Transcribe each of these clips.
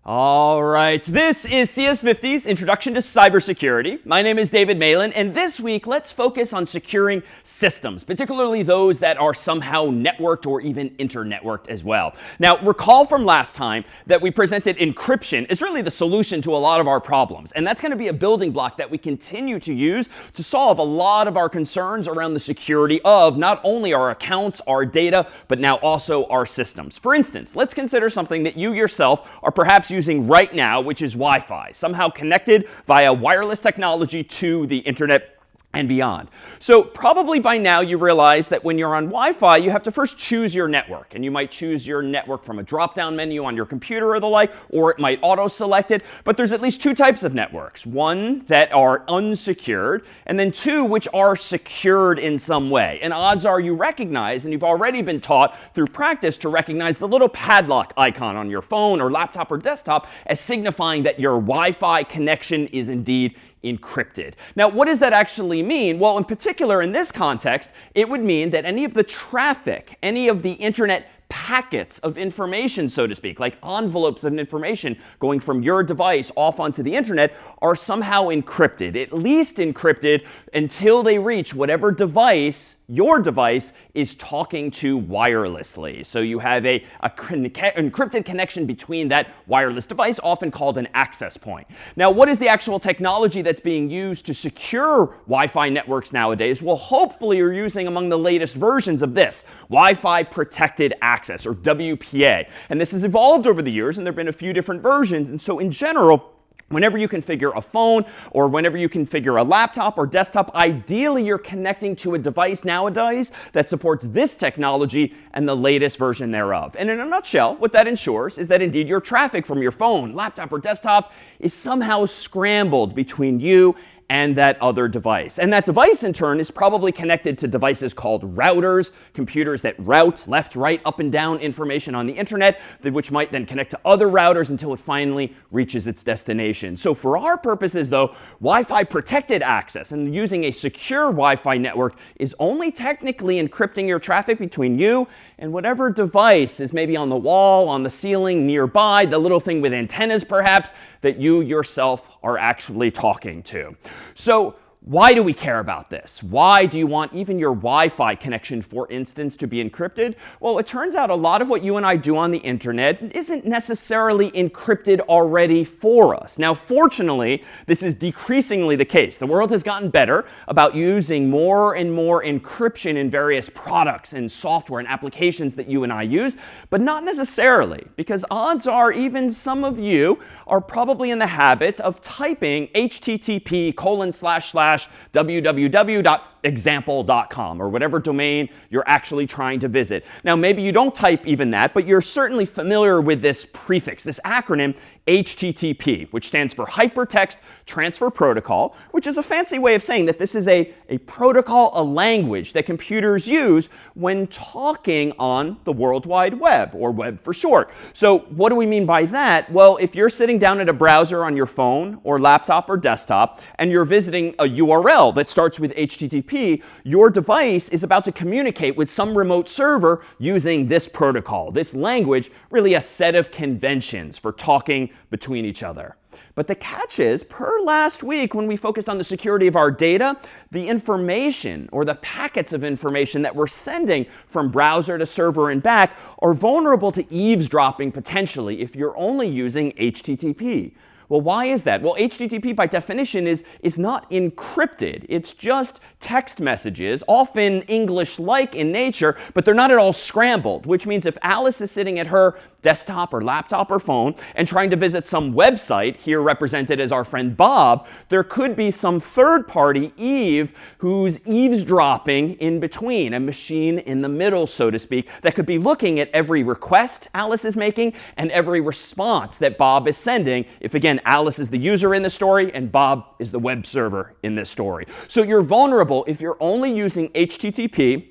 All right, this is CS50's Introduction to Cybersecurity. My name is David Malin, and this week let's focus on securing systems, particularly those that are somehow networked or even internetworked as well. Now, recall from last time that we presented encryption is really the solution to a lot of our problems, and that's going to be a building block that we continue to use to solve a lot of our concerns around the security of not only our accounts, our data, but now also our systems. For instance, let's consider something that you yourself are perhaps using right now, which is Wi-Fi, somehow connected via wireless technology to the internet and beyond. So probably by now you realize that when you're on Wi-Fi, you have to first choose your network. And you might choose your network from a drop-down menu on your computer or the like, or it might auto-select it. But there's at least two types of networks. One that are unsecured, and then two which are secured in some way. And odds are you recognize, and you've already been taught through practice to recognize the little padlock icon on your phone or laptop or desktop as signifying that your Wi-Fi connection is indeed encrypted. Now, what does that actually mean? Well, in particular, in this context, it would mean that any of the traffic, any of the internet packets of information, so to speak, like envelopes of information going from your device off onto the internet, are somehow encrypted, at least encrypted until they reach whatever device your device is talking to wirelessly. So you have a encrypted connection between that wireless device, often called an access point. Now, what is the actual technology that's being used to secure Wi-Fi networks nowadays? Well, hopefully you're using among the latest versions of this, Wi-Fi Protected Access, or WPA. And this has evolved over the years, and there have been a few different versions. And so in general, whenever you configure a phone or whenever you configure a laptop or desktop, ideally you're connecting to a device nowadays that supports this technology and the latest version thereof. And in a nutshell, what that ensures is that indeed your traffic from your phone, laptop, or desktop is somehow scrambled between you and that other device. And that device, in turn, is probably connected to devices called routers, computers that route left, right, up, and down information on the internet, which might then connect to other routers until it finally reaches its destination. So for our purposes, though, Wi-Fi protected access and using a secure Wi-Fi network is only technically encrypting your traffic between you and whatever device is maybe on the wall, on the ceiling, nearby, the little thing with antennas, perhaps, that you yourself are actually talking to. So why do we care about this? Why do you want even your Wi-Fi connection, for instance, to be encrypted? Well, it turns out a lot of what you and I do on the internet isn't necessarily encrypted already for us. Now, fortunately, this is decreasingly the case. The world has gotten better about using more and more encryption in various products and software and applications that you and I use, but not necessarily, because odds are even some of you are probably in the habit of typing http://www.example.com or whatever domain you're actually trying to visit. Now, maybe you don't type even that, but you're certainly familiar with this prefix, this acronym HTTP, which stands for Hypertext Transfer Protocol, which is a fancy way of saying that this is a protocol, a language that computers use when talking on the World Wide Web, or web for short. So what do we mean by that? Well, if you're sitting down at a browser on your phone or laptop or desktop, and you're visiting a URL that starts with HTTP, your device is about to communicate with some remote server using this protocol, this language, really a set of conventions for talking between each other. But the catch is, per last week when we focused on the security of our data, the information or the packets of information that we're sending from browser to server and back are vulnerable to eavesdropping potentially if you're only using HTTP. Well, why is that? Well, HTTP by definition is not encrypted. It's just text messages, often English-like in nature, but they're not at all scrambled, which means if Alice is sitting at her desktop or laptop or phone and trying to visit some website, here represented as our friend Bob, there could be some third party, Eve, who's eavesdropping in between, a machine in the middle, so to speak, that could be looking at every request Alice is making and every response that Bob is sending, if again, Alice is the user in the story and Bob is the web server in this story. So you're vulnerable if you're only using HTTP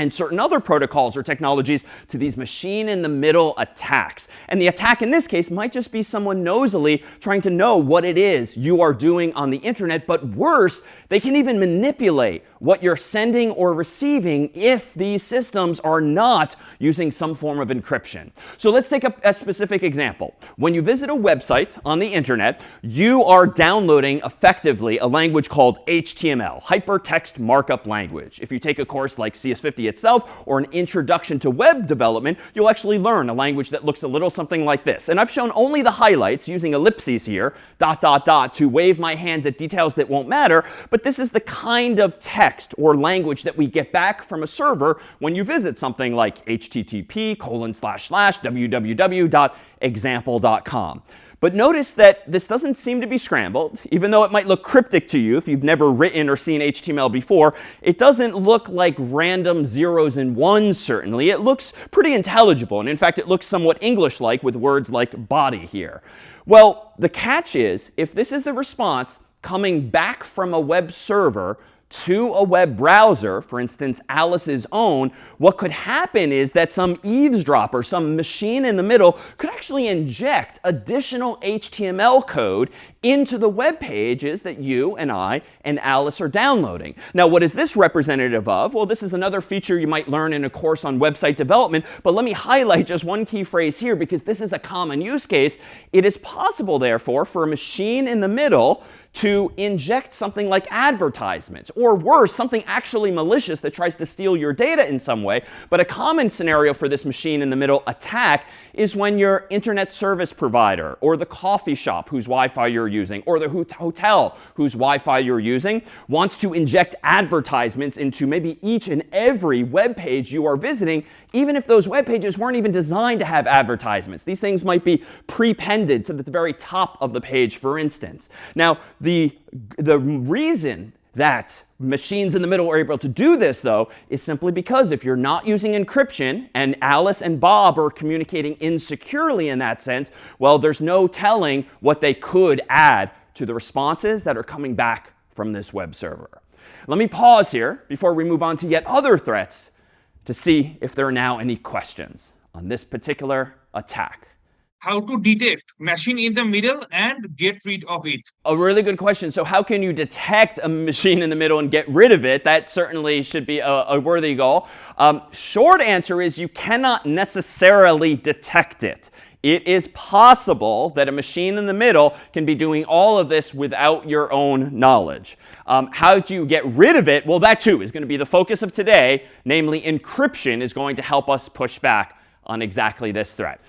and certain other protocols or technologies to these machine-in-the-middle attacks. And the attack in this case might just be someone nosily trying to know what it is you are doing on the internet, but worse, they can even manipulate what you're sending or receiving if these systems are not using some form of encryption. So let's take a specific example. When you visit a website on the internet, you are downloading effectively a language called HTML, Hypertext Markup Language. If you take a course like CS50 itself or an introduction to web development, you'll actually learn a language that looks a little something like this. And I've shown only the highlights using ellipses here, ... to wave my hands at details that won't matter. But this is the kind of text or language that we get back from a server when you visit something like http://www.example.com. But notice that this doesn't seem to be scrambled. Even though it might look cryptic to you if you've never written or seen HTML before, it doesn't look like random zeros and ones, certainly. It looks pretty intelligible. And in fact, it looks somewhat English-like with words like body here. Well, the catch is, if this is the response coming back from a web server to a web browser, for instance, Alice's own, what could happen is that some eavesdropper, some machine in the middle, could actually inject additional HTML code into the web pages that you and I and Alice are downloading. Now, what is this representative of? Well, this is another feature you might learn in a course on website development, but let me highlight just one key phrase here because this is a common use case. It is possible, therefore, for a machine in the middle to inject something like advertisements, or worse, something actually malicious that tries to steal your data in some way. But a common scenario for this machine-in-the-middle attack is when your internet service provider, or the coffee shop whose Wi-Fi you're using, or the hotel whose Wi-Fi you're using, wants to inject advertisements into maybe each and every web page you are visiting, even if those web pages weren't even designed to have advertisements. These things might be prepended to the very top of the page, for instance. Now, the reason that machines in the middle are able to do this, though, is simply because if you're not using encryption and Alice and Bob are communicating insecurely in that sense, well, there's no telling what they could add to the responses that are coming back from this web server. Let me pause here before we move on to yet other threats to see if there are now any questions on this particular attack. How to detect machine in the middle and get rid of it? A really good question. So how can you detect a machine in the middle and get rid of it? That certainly should be a worthy goal. Short answer is you cannot necessarily detect it. It is possible that a machine in the middle can be doing all of this without your own knowledge. How do you get rid of it? Well, that too is going to be the focus of today. Namely, encryption is going to help us push back on exactly this threat.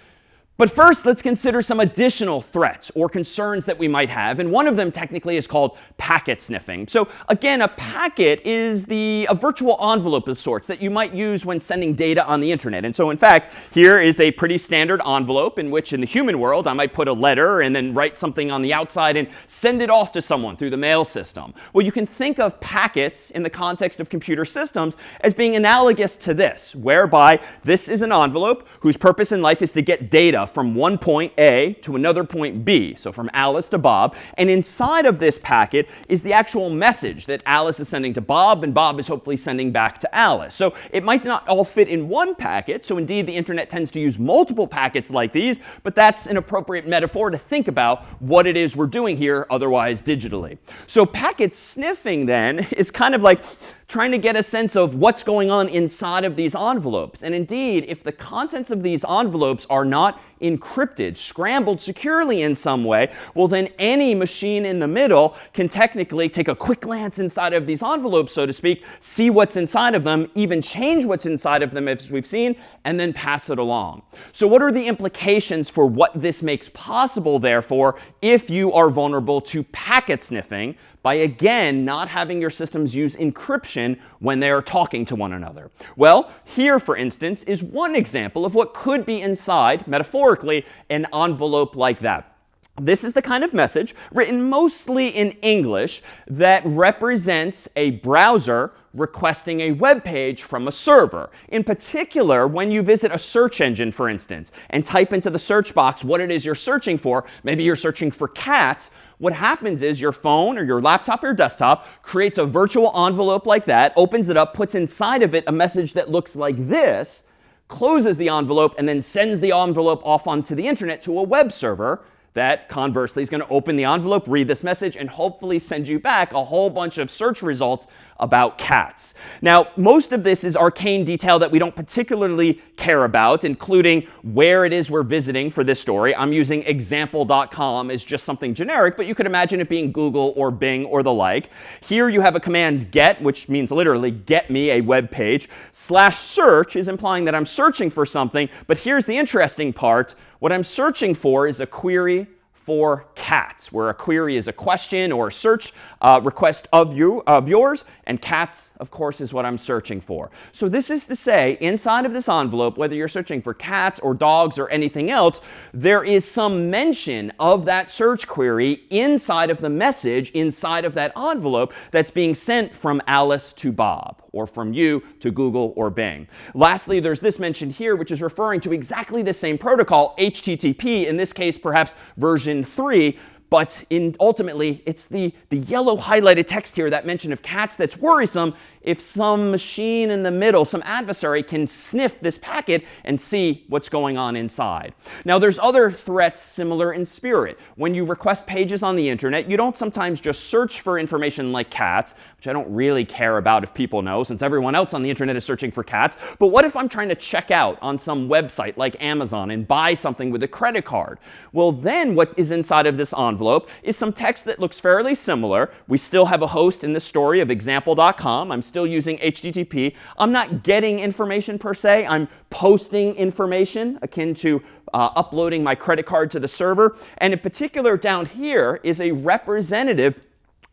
But first, let's consider some additional threats or concerns that we might have. And one of them technically is called packet sniffing. So again, a packet is a virtual envelope of sorts that you might use when sending data on the internet. And so in fact, here is a pretty standard envelope in which in the human world, I might put a letter and then write something on the outside and send it off to someone through the mail system. Well, you can think of packets in the context of computer systems as being analogous to this, whereby this is an envelope whose purpose in life is to get data from one point A to another point B, so from Alice to Bob. And inside of this packet is the actual message that Alice is sending to Bob, and Bob is hopefully sending back to Alice. So it might not all fit in one packet. So indeed, the internet tends to use multiple packets like these, but that's an appropriate metaphor to think about what it is we're doing here, otherwise digitally. So packet sniffing, then, is kind of like trying to get a sense of what's going on inside of these envelopes. And indeed, if the contents of these envelopes are not encrypted, scrambled securely in some way, well, then any machine in the middle can technically take a quick glance inside of these envelopes, so to speak, see what's inside of them, even change what's inside of them as we've seen, and then pass it along. So what are the implications for what this makes possible, therefore, if you are vulnerable to packet sniffing by, again, not having your systems use encryption when they are talking to one another? Well, here, for instance, is one example of what could be inside, metaphorically, an envelope like that. This is the kind of message, written mostly in English, that represents a browser requesting a web page from a server. In particular, when you visit a search engine, for instance, and type into the search box what it is you're searching for, maybe you're searching for cats, what happens is your phone or your laptop or your desktop creates a virtual envelope like that, opens it up, puts inside of it a message that looks like this, closes the envelope, and then sends the envelope off onto the internet to a web server that conversely is going to open the envelope, read this message, and hopefully send you back a whole bunch of search results about cats. Now, most of this is arcane detail that we don't particularly care about, including where it is we're visiting for this story. I'm using example.com as just something generic, but you could imagine it being Google or Bing or the like. Here you have a command get, which means literally get me a web page. /search is implying that I'm searching for something, but here's the interesting part. What I'm searching for is a query for cats, where a query is a question or a search request of yours, and cats, of course, is what I'm searching for. So this is to say, inside of this envelope, whether you're searching for cats or dogs or anything else, there is some mention of that search query inside of the message, inside of that envelope that's being sent from Alice to Bob, or from you to Google or Bing. Lastly, there's this mentioned here, which is referring to exactly the same protocol, HTTP, in this case, perhaps version 3, but ultimately, it's the yellow highlighted text here, that mention of cats, that's worrisome if some machine in the middle, some adversary, can sniff this packet and see what's going on inside. Now, there's other threats similar in spirit. When you request pages on the internet, you don't sometimes just search for information like cats, which I don't really care about if people know, since everyone else on the internet is searching for cats. But what if I'm trying to check out on some website like Amazon and buy something with a credit card? Well, then what is inside of this envelope is some text that looks fairly similar. We still have a host in this story of example.com. I'm still using HTTP. I'm not getting information per se. I'm posting information akin to uploading my credit card to the server. And in particular, down here is a representative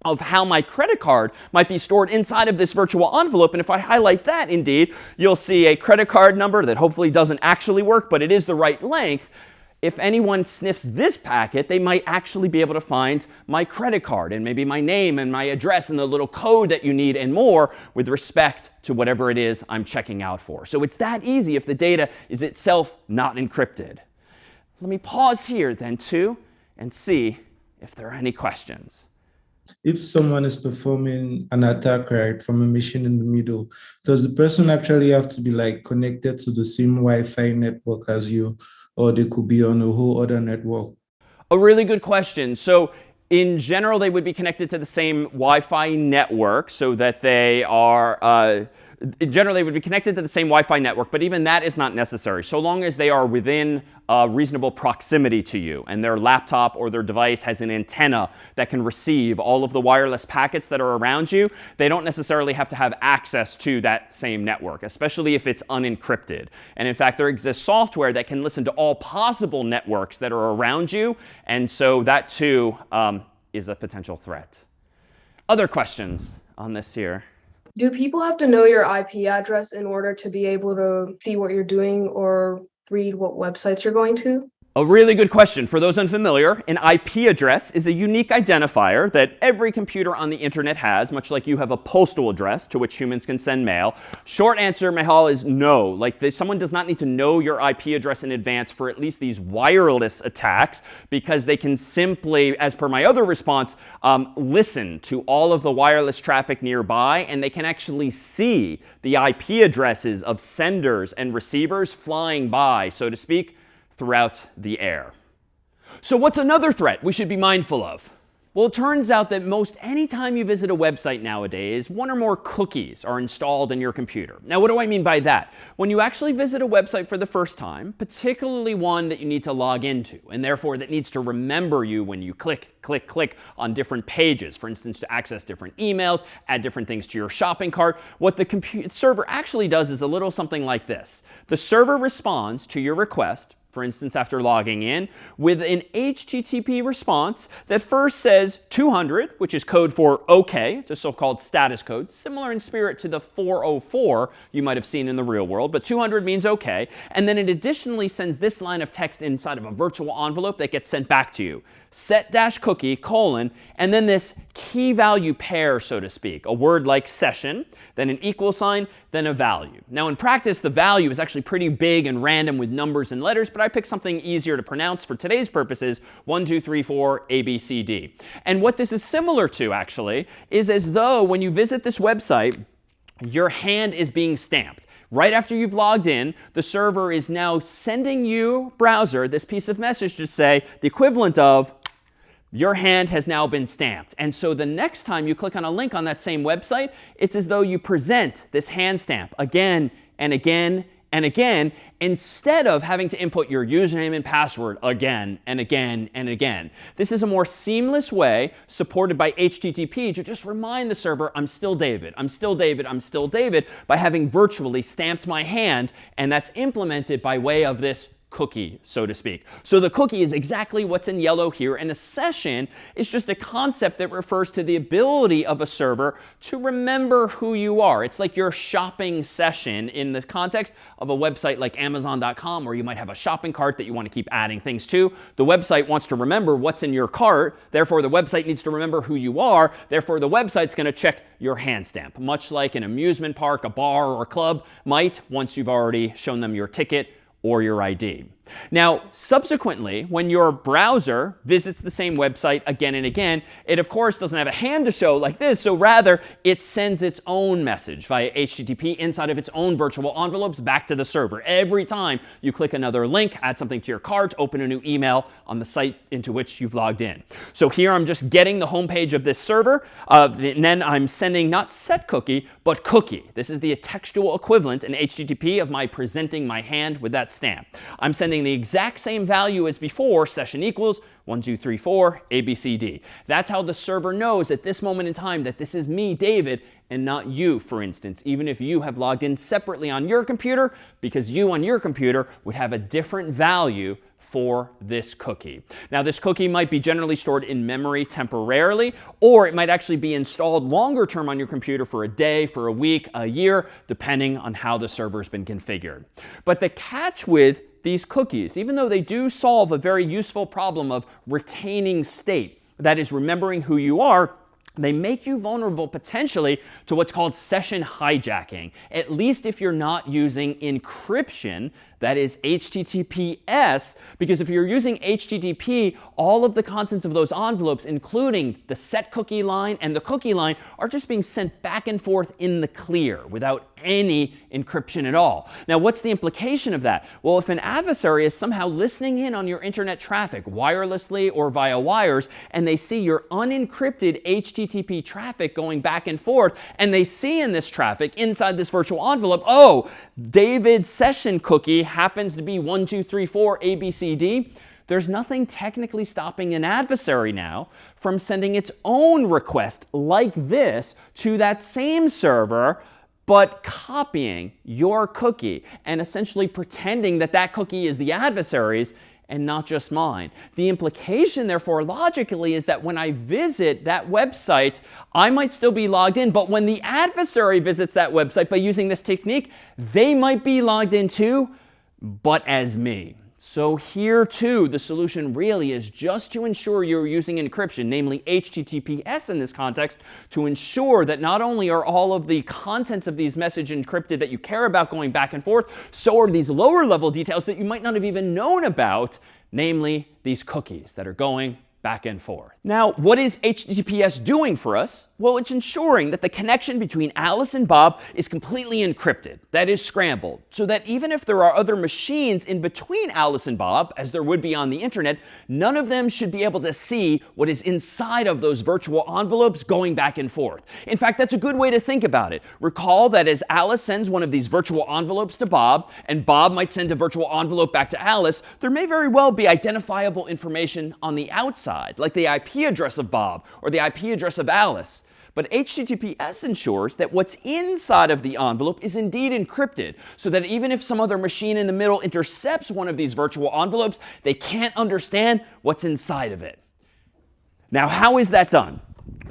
of how my credit card might be stored inside of this virtual envelope. And if I highlight that, indeed, you'll see a credit card number that hopefully doesn't actually work, but it is the right length. If anyone sniffs this packet, they might actually be able to find my credit card and maybe my name and my address and the little code that you need and more with respect to whatever it is I'm checking out for. So it's that easy if the data is itself not encrypted. Let me pause here then too and see if there are any questions. If someone is performing an attack, right, from a machine in the middle, does the person actually have to be like connected to the same Wi-Fi network as you? Or they could be on a whole other network? A really good question. So in general, they would be connected to the same Wi-Fi network so that they are, in general, they would be connected to the same Wi-Fi network, but even that is not necessary. So long as they are within reasonable proximity to you and their laptop or their device has an antenna that can receive all of the wireless packets that are around you, they don't necessarily have to have access to that same network, especially if it's unencrypted. And in fact, there exists software that can listen to all possible networks that are around you. And so that too is a potential threat. Other questions on this here? Do people have to know your IP address in order to be able to see what you're doing or read what websites you're going to? A really good question. For those unfamiliar, an IP address is a unique identifier that every computer on the internet has, much like you have a postal address to which humans can send mail. Short answer, Mehal, is no. Like someone does not need to know your IP address in advance for at least these wireless attacks, because they can simply, as per my other response, listen to all of the wireless traffic nearby, and they can actually see the IP addresses of senders and receivers flying by, so to speak, throughout the air. So what's another threat we should be mindful of? Well, it turns out that most anytime you visit a website nowadays, one or more cookies are installed in your computer. Now, what do I mean by that? When you actually visit a website for the first time, particularly one that you need to log into, and therefore that needs to remember you when you click on different pages, for instance, to access different emails, add different things to your shopping cart, what the server actually does is a little something like this. The server responds to your request for instance, after logging in, with an HTTP response that first says 200, which is code for OK. It's a so-called status code, similar in spirit to the 404 you might have seen in the real world, but 200 means OK. And then it additionally sends this line of text inside of a virtual envelope that gets sent back to you. Set-cookie, and then this key value pair, so to speak, a word like session, then an equal sign, then a value. Now in practice, the value is actually pretty big and random with numbers and letters, but I picked something easier to pronounce for today's purposes, 1, 2, 3, 4, A, B, C, D. And what this is similar to, actually, is as though when you visit this website, your hand is being stamped. Right after you've logged in, the server is now sending you, browser, this piece of message to say the equivalent of your hand has now been stamped. And so the next time you click on a link on that same website, it's as though you present this hand stamp again and again and again, instead of having to input your username and password again and again and again. This is a more seamless way, supported by HTTP, to just remind the server, I'm still David, I'm still David, I'm still David, by having virtually stamped my hand, and that's implemented by way of this cookie, so to speak. So the cookie is exactly what's in yellow here, and a session is just a concept that refers to the ability of a server to remember who you are. It's like your shopping session in the context of a website like Amazon.com, where you might have a shopping cart that you want to keep adding things to. The website wants to remember what's in your cart, therefore the website needs to remember who you are, therefore the website's going to check your hand stamp, much like an amusement park, a bar, or a club might once you've already shown them your ticket or your ID. Now, subsequently, when your browser visits the same website again and again, it of course doesn't have a hand to show like this, so rather it sends its own message via HTTP inside of its own virtual envelopes back to the server. Every time you click another link, add something to your cart, open a new email on the site into which you've logged in. So here I'm just getting the home page of this server, and then I'm sending not set cookie, but cookie. This is the textual equivalent in HTTP of my presenting my hand with that stamp. I'm sending the exact same value as before, session equals 1, 2, 3, 4, A, B, C, D. That's how the server knows at this moment in time that this is me, David, and not you, for instance, even if you have logged in separately on your computer, because you on your computer would have a different value for this cookie. Now, this cookie might be generally stored in memory temporarily, or it might actually be installed longer term on your computer for a day, for a week, a year, depending on how the server's been configured. But the catch with these cookies, even though they do solve a very useful problem of retaining state, that is, remembering who you are, they make you vulnerable potentially to what's called session hijacking, at least if you're not using encryption, that is HTTPS, because if you're using HTTP, all of the contents of those envelopes, including the set cookie line and the cookie line, are just being sent back and forth in the clear without any encryption at all. Now, what's the implication of that? Well, if an adversary is somehow listening in on your internet traffic, wirelessly or via wires, and they see your unencrypted HTTP traffic going back and forth, and they see in this traffic inside this virtual envelope, oh, David's session cookie happens to be 1, 2, 3, 4, A, B, C, D, there's nothing technically stopping an adversary now from sending its own request like this to that same server, but copying your cookie and essentially pretending that that cookie is the adversary's and not just mine. The implication, therefore, logically, is that when I visit that website, I might still be logged in, but when the adversary visits that website by using this technique, they might be logged in too, but as me. So here, too, the solution really is just to ensure you're using encryption, namely HTTPS in this context, to ensure that not only are all of the contents of these messages encrypted that you care about going back and forth, so are these lower level details that you might not have even known about, namely these cookies that are going back and forth. Now, what is HTTPS doing for us? Well, it's ensuring that the connection between Alice and Bob is completely encrypted, that is scrambled, so that even if there are other machines in between Alice and Bob, as there would be on the internet, none of them should be able to see what is inside of those virtual envelopes going back and forth. In fact, that's a good way to think about it. Recall that as Alice sends one of these virtual envelopes to Bob, and Bob might send a virtual envelope back to Alice, there may very well be identifiable information on the outside, like the IP address of Bob or the IP address of Alice. But HTTPS ensures that what's inside of the envelope is indeed encrypted, so that even if some other machine in the middle intercepts one of these virtual envelopes, they can't understand what's inside of it. Now, how is that done?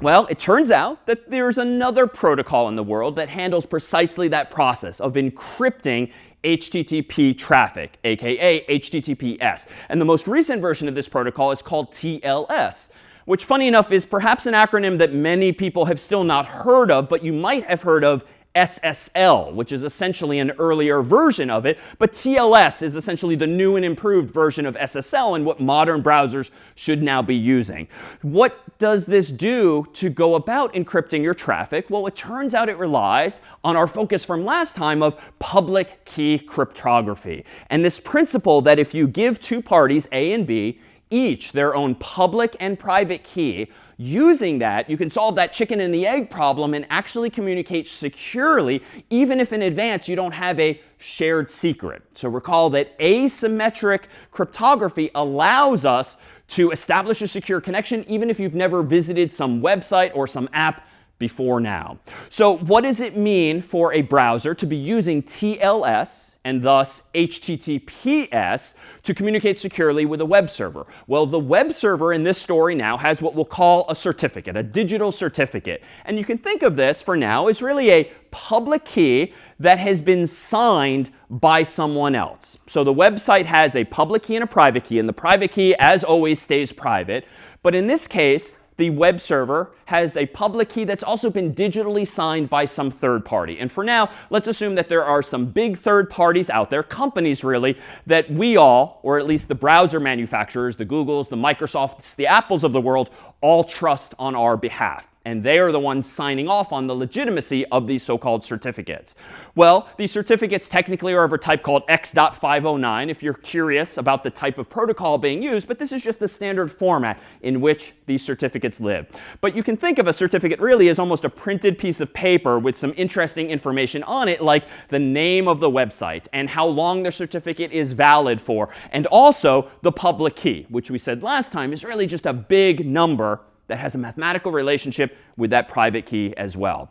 Well, it turns out that there's another protocol in the world that handles precisely that process of encrypting HTTP traffic, aka HTTPS. And the most recent version of this protocol is called TLS, which, funny enough, is perhaps an acronym that many people have still not heard of, but you might have heard of SSL, which is essentially an earlier version of it. But TLS is essentially the new and improved version of SSL and what modern browsers should now be using. What does this do to go about encrypting your traffic? Well, it turns out it relies on our focus from last time of public key cryptography. And this principle that if you give two parties, A and B, each their own public and private key, using that, you can solve that chicken and the egg problem and actually communicate securely, even if in advance you don't have a shared secret. So recall that asymmetric cryptography allows us to establish a secure connection, even if you've never visited some website or some app before now. So what does it mean for a browser to be using TLS and thus HTTPS to communicate securely with a web server? Well, the web server in this story now has what we'll call a certificate, a digital certificate. And you can think of this for now as really a public key that has been signed by someone else. So the website has a public key and a private key, and the private key, as always, stays private. But in this case, the web server has a public key that's also been digitally signed by some third party. And for now, let's assume that there are some big third parties out there, companies really, that we all, or at least the browser manufacturers, the Googles, the Microsofts, the Apples of the world, all trust on our behalf. And they are the ones signing off on the legitimacy of these so-called certificates. Well, these certificates technically are of a type called X.509 if you're curious about the type of protocol being used, but this is just the standard format in which these certificates live. But you can think of a certificate really as almost a printed piece of paper with some interesting information on it, like the name of the website and how long the certificate is valid for, and also the public key, which we said last time is really just a big number that has a mathematical relationship with that private key as well.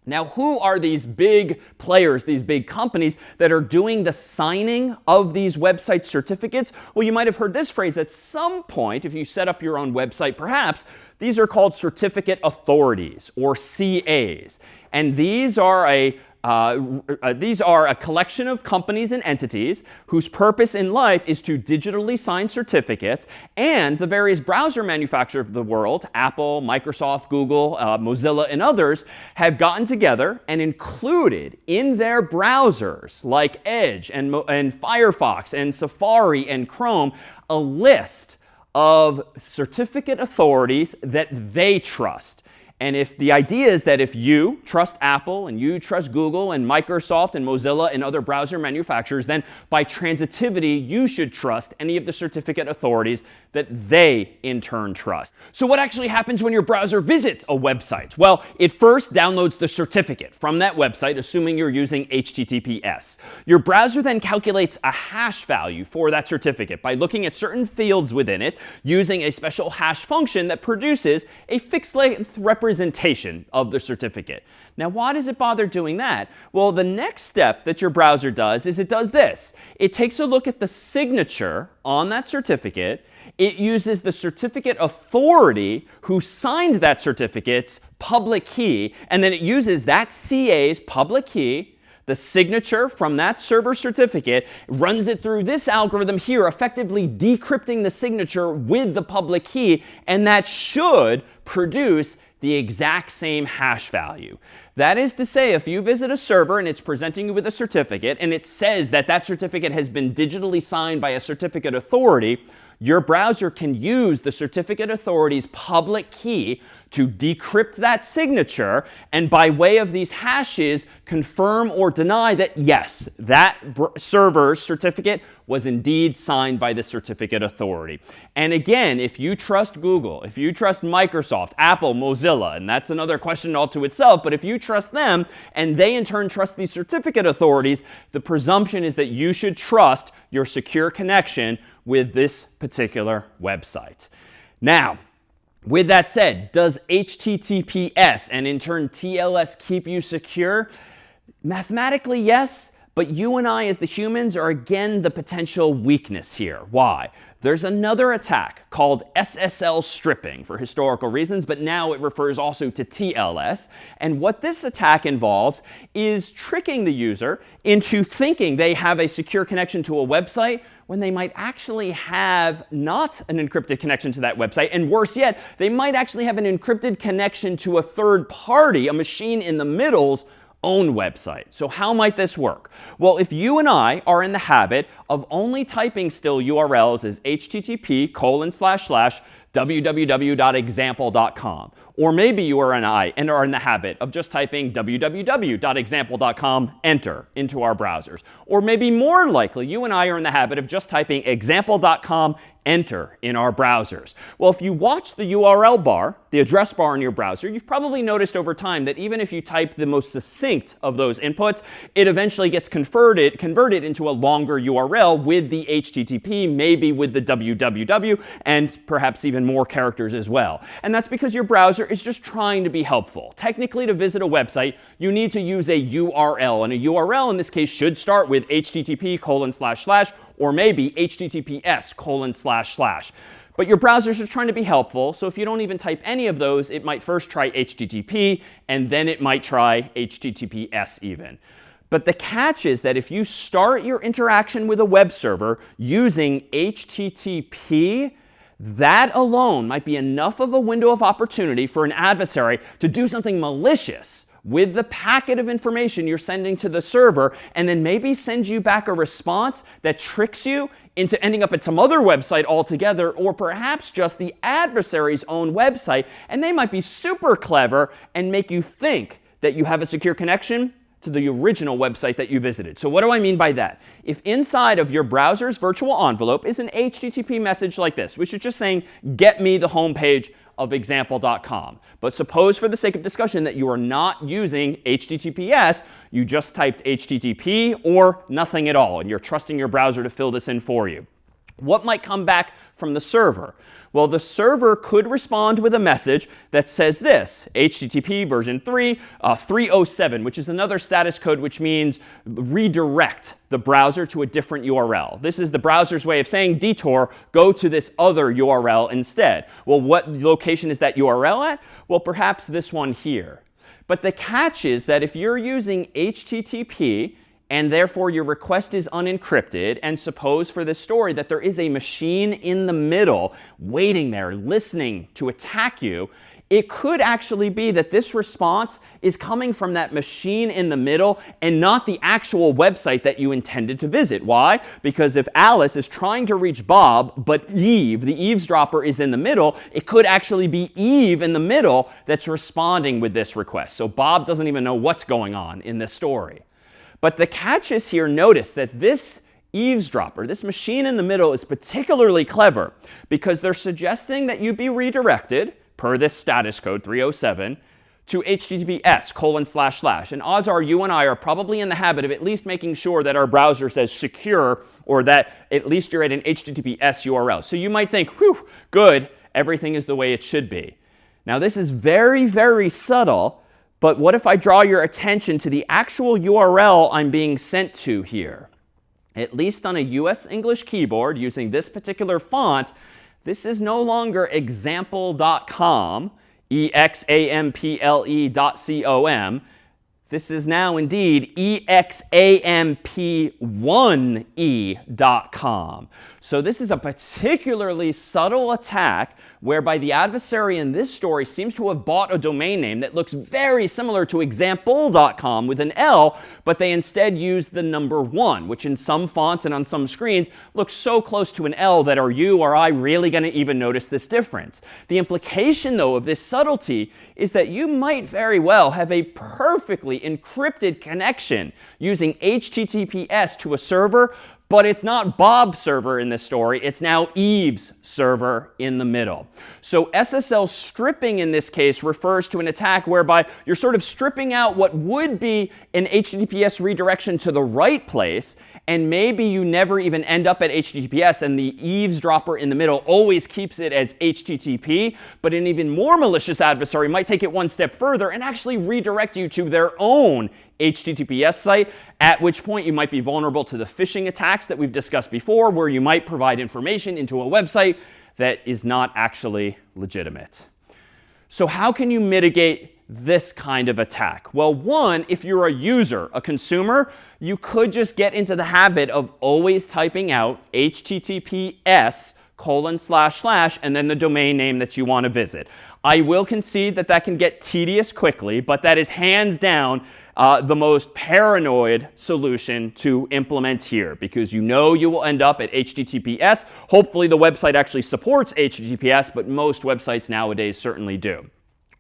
Now, who are these big players, these big companies that are doing the signing of these website certificates? Well, you might have heard this phrase at some point if you set up your own website, perhaps. These are called certificate authorities, or CAs. And these are a collection of companies and entities whose purpose in life is to digitally sign certificates, and the various browser manufacturers of the world, Apple, Microsoft, Google, Mozilla, and others, have gotten together and included in their browsers, like Edge and Firefox and Safari and Chrome, a list of certificate authorities that they trust. And if the idea is that if you trust Apple and you trust Google and Microsoft and Mozilla and other browser manufacturers, then by transitivity, you should trust any of the certificate authorities that they in turn trust. So what actually happens when your browser visits a website? Well, it first downloads the certificate from that website, assuming you're using HTTPS. Your browser then calculates a hash value for that certificate by looking at certain fields within it using a special hash function that produces a fixed length representation of the certificate. Now, why does it bother doing that? Well, the next step that your browser does is it does this. It takes a look at the signature on that certificate. It uses the certificate authority who signed that certificate's public key, and then it uses that CA's public key, the signature from that server certificate, runs it through this algorithm here, effectively decrypting the signature with the public key, and that should produce the exact same hash value. That is to say, if you visit a server and it's presenting you with a certificate, and it says that that certificate has been digitally signed by a certificate authority, your browser can use the certificate authority's public key to decrypt that signature, and by way of these hashes, confirm or deny that, yes, that server's certificate was indeed signed by the certificate authority. And again, if you trust Google, if you trust Microsoft, Apple, Mozilla, and that's another question all to itself, but if you trust them and they in turn trust these certificate authorities, the presumption is that you should trust your secure connection with this particular website. Now, With that said, does HTTPS and in turn TLS keep you secure? Mathematically, yes, but you and I as the humans are again the potential weakness here. Why? There's another attack called SSL stripping for historical reasons, but now it refers also to TLS. And what this attack involves is tricking the user into thinking they have a secure connection to a website when they might actually have not an encrypted connection to that website. And worse yet, they might actually have an encrypted connection to a third party, a machine in the middle's own website. So how might this work? Well, if you and I are in the habit of only typing still URLs as http://www.example.com, or maybe you are and are in the habit of just typing www.example.com, enter, into our browsers. Or maybe more likely, you and I are in the habit of just typing example.com, enter, in our browsers. Well, if you watch the URL bar, the address bar in your browser, you've probably noticed over time that even if you type the most succinct of those inputs, it eventually gets converted into a longer URL with the HTTP, maybe with the www, and perhaps even more characters as well. And that's because your browser is just trying to be helpful. Technically, to visit a website, you need to use a URL. And a URL in this case should start with http:// or maybe https://. But your browsers are trying to be helpful, so if you don't even type any of those, it might first try HTTP, and then it might try HTTPS even. But the catch is that if you start your interaction with a web server using HTTP, that alone might be enough of a window of opportunity for an adversary to do something malicious with the packet of information you're sending to the server, and then maybe send you back a response that tricks you into ending up at some other website altogether, or perhaps just the adversary's own website. And they might be super clever and make you think that you have a secure connection to the original website that you visited. So what do I mean by that? If inside of your browser's virtual envelope is an HTTP message like this, which is just saying, get me the home page of example.com. But suppose for the sake of discussion that you are not using HTTPS, you just typed HTTP or nothing at all, and you're trusting your browser to fill this in for you. What might come back from the server? Well, the server could respond with a message that says this, HTTP version 3.307, which is another status code which means redirect the browser to a different URL. This is the browser's way of saying, detour, go to this other URL instead. Well, what location is that URL at? Well, perhaps this one here. But the catch is that if you're using HTTP, and therefore your request is unencrypted, and suppose for this story that there is a machine in the middle waiting there, listening to attack you, it could actually be that this response is coming from that machine in the middle and not the actual website that you intended to visit. Why? Because if Alice is trying to reach Bob, but Eve, the eavesdropper, is in the middle, it could actually be Eve in the middle that's responding with this request. So Bob doesn't even know what's going on in this story. But the catch is here, notice that this eavesdropper, this machine in the middle, is particularly clever because they're suggesting that you be redirected, per this status code 307, to https://. And odds are you and I are probably in the habit of at least making sure that our browser says secure, or that at least you're at an HTTPS URL. So you might think, whew, good, everything is the way it should be. Now this is very, very subtle. But what if I draw your attention to the actual URL I'm being sent to here? At least on a US English keyboard using this particular font, this is no longer example.com, example.com. This is now indeed examp1e.com. So this is a particularly subtle attack whereby the adversary in this story seems to have bought a domain name that looks very similar to example.com with an L, but they instead use the number 1, which in some fonts and on some screens looks so close to an L that are you or I really going to even notice this difference? The implication, though, of this subtlety is that you might very well have a perfectly encrypted connection using HTTPS to a server, But it's not Bob's server in this story. It's now Eve's server in the middle. So SSL stripping in this case refers to an attack whereby you're sort of stripping out what would be an HTTPS redirection to the right place, and maybe you never even end up at HTTPS, and the eavesdropper in the middle always keeps it as HTTP. But an even more malicious adversary might take it one step further and actually redirect you to their own HTTPS site, at which point you might be vulnerable to the phishing attacks that we've discussed before, where you might provide information into a website that is not actually legitimate. So how can you mitigate this kind of attack? Well, one, if you're a user, a consumer, you could just get into the habit of always typing out HTTPS : and then the domain name that you want to visit. I will concede that that can get tedious quickly, but that is hands down the most paranoid solution to implement here, because you know you will end up at HTTPS. Hopefully the website actually supports HTTPS, but most websites nowadays certainly do.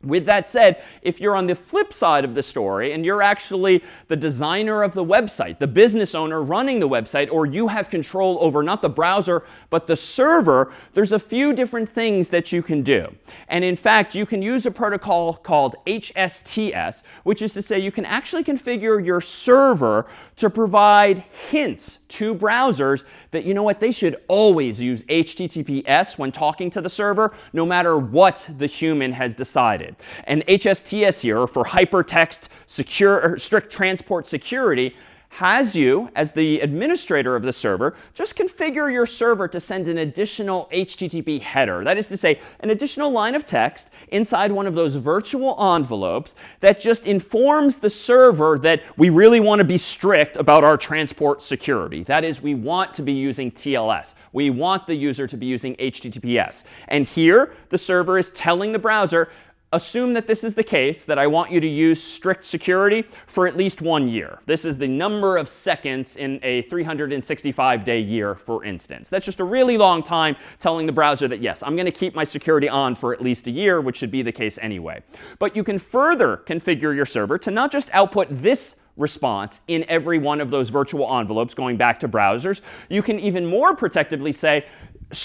With that said, if you're on the flip side of the story and you're actually the designer of the website, the business owner running the website, or you have control over not the browser but the server, there's a few different things that you can do. And in fact, you can use a protocol called HSTS, which is to say you can actually configure your server to provide hints to browsers that, you know what, they should always use HTTPS when talking to the server, no matter what the human has decided. And HSTS here, for Hypertext Strict Transport Security, has you, as the administrator of the server, just configure your server to send an additional HTTP header. That is to say, an additional line of text inside one of those virtual envelopes that just informs the server that we really want to be strict about our transport security. That is, we want to be using TLS. We want the user to be using HTTPS. And here, the server is telling the browser, assume that this is the case, that I want you to use strict security for at least 1 year. This is the number of seconds in a 365-day year, for instance. That's just a really long time telling the browser that, yes, I'm going to keep my security on for at least a year, which should be the case anyway. But you can further configure your server to not just output this response in every one of those virtual envelopes going back to browsers. You can even more protectively say,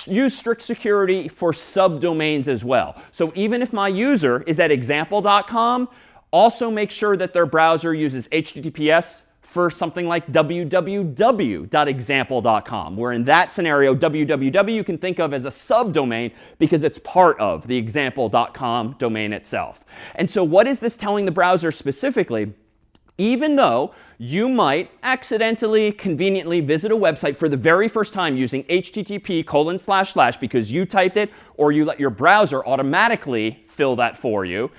use strict security for subdomains as well. So even if my user is at example.com, also make sure that their browser uses HTTPS for something like www.example.com, where in that scenario, www you can think of as a subdomain because it's part of the example.com domain itself. And so what is this telling the browser specifically? Even though you might accidentally, conveniently visit a website for the very first time using http:// because you typed it, or you let your browser automatically fill that for you,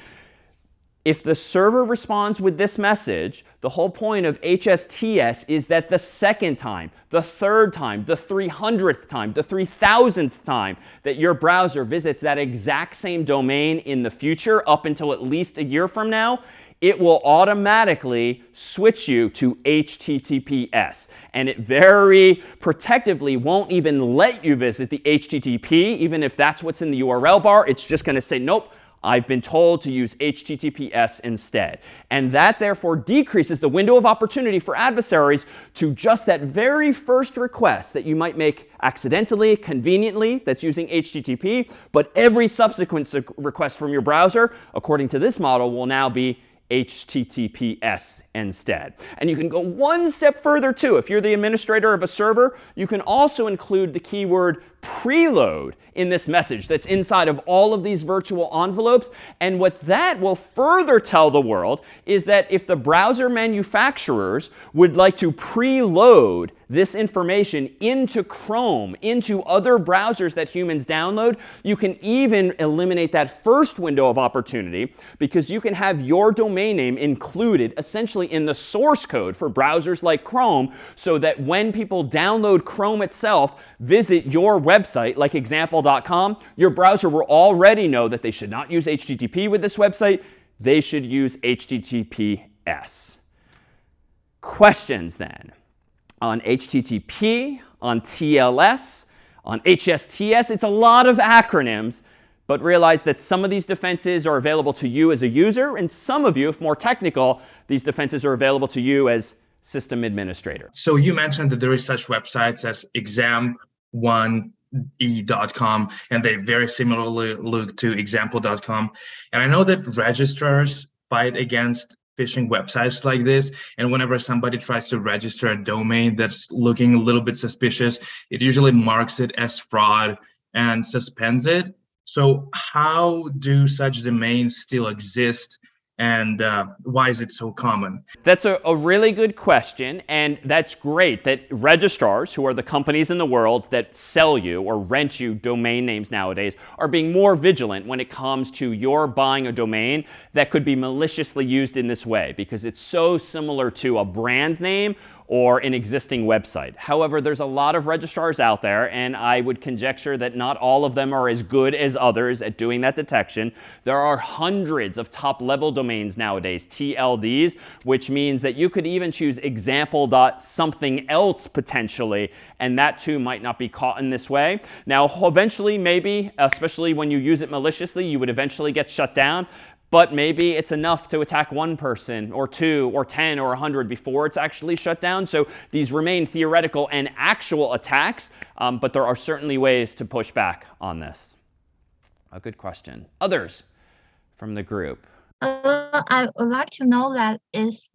if the server responds with this message, the whole point of HSTS is that the second time, the third time, the 300th time, the 3000th time that your browser visits that exact same domain in the future, up until at least a year from now, it will automatically switch you to HTTPS. And it very protectively won't even let you visit the HTTP, even if that's what's in the URL bar. It's just going to say, nope, I've been told to use HTTPS instead. And that therefore decreases the window of opportunity for adversaries to just that very first request that you might make accidentally, conveniently, that's using HTTP. But every subsequent request from your browser, according to this model, will now be HTTPS instead. And you can go one step further too. If you're the administrator of a server, you can also include the keyword preload in this message that's inside of all of these virtual envelopes. And what that will further tell the world is that if the browser manufacturers would like to preload this information into Chrome, into other browsers that humans download, you can even eliminate that first window of opportunity, because you can have your domain name included essentially in the source code for browsers like Chrome, so that when people download Chrome itself, visit your website like example.com, your browser will already know that they should not use HTTP with this website. They should use HTTPS. Questions then on HTTP, on TLS, on HSTS? It's a lot of acronyms, but realize that some of these defenses are available to you as a user, and some of you, if more technical, these defenses are available to you as system administrator. So you mentioned that there is such websites as exam1e.com, and they very similarly look to example.com. And I know that registrars fight against phishing websites like this. And whenever somebody tries to register a domain that's looking a little bit suspicious, it usually marks it as fraud and suspends it. So how do such domains still exist? And why is it so common? That's a really good question, and that's great that registrars, who are the companies in the world that sell you or rent you domain names nowadays, are being more vigilant when it comes to your buying a domain that could be maliciously used in this way, because it's so similar to a brand name or an existing website. However, there's a lot of registrars out there, and I would conjecture that not all of them are as good as others at doing that detection. There are hundreds of top-level domains nowadays, TLDs, which means that you could even choose example.something else potentially, and that too might not be caught in this way. Now, eventually, maybe, especially when you use it maliciously, you would eventually get shut down. But maybe it's enough to attack one person or 2 or 10 or 100 before it's actually shut down. So these remain theoretical and actual attacks, but there are certainly ways to push back on this. A good question. Others from the group? I would like to know that is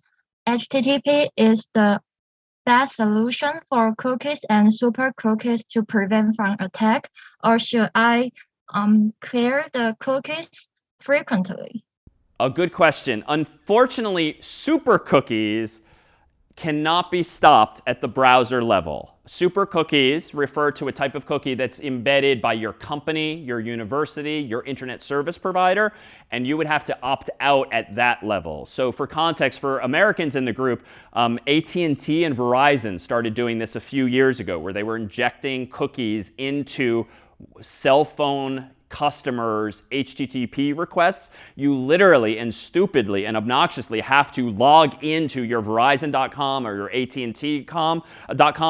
HTTP is the best solution for cookies and super cookies to prevent from attack, or should I clear the cookies frequently? A good question. Unfortunately, super cookies cannot be stopped at the browser level. Super cookies refer to a type of cookie that's embedded by your company, your university, your internet service provider, and you would have to opt out at that level. So for context, for Americans in the group, AT&T and Verizon started doing this a few years ago, where they were injecting cookies into cell phone customers' HTTP requests. You literally and stupidly and obnoxiously have to log into your Verizon.com or your AT&T.com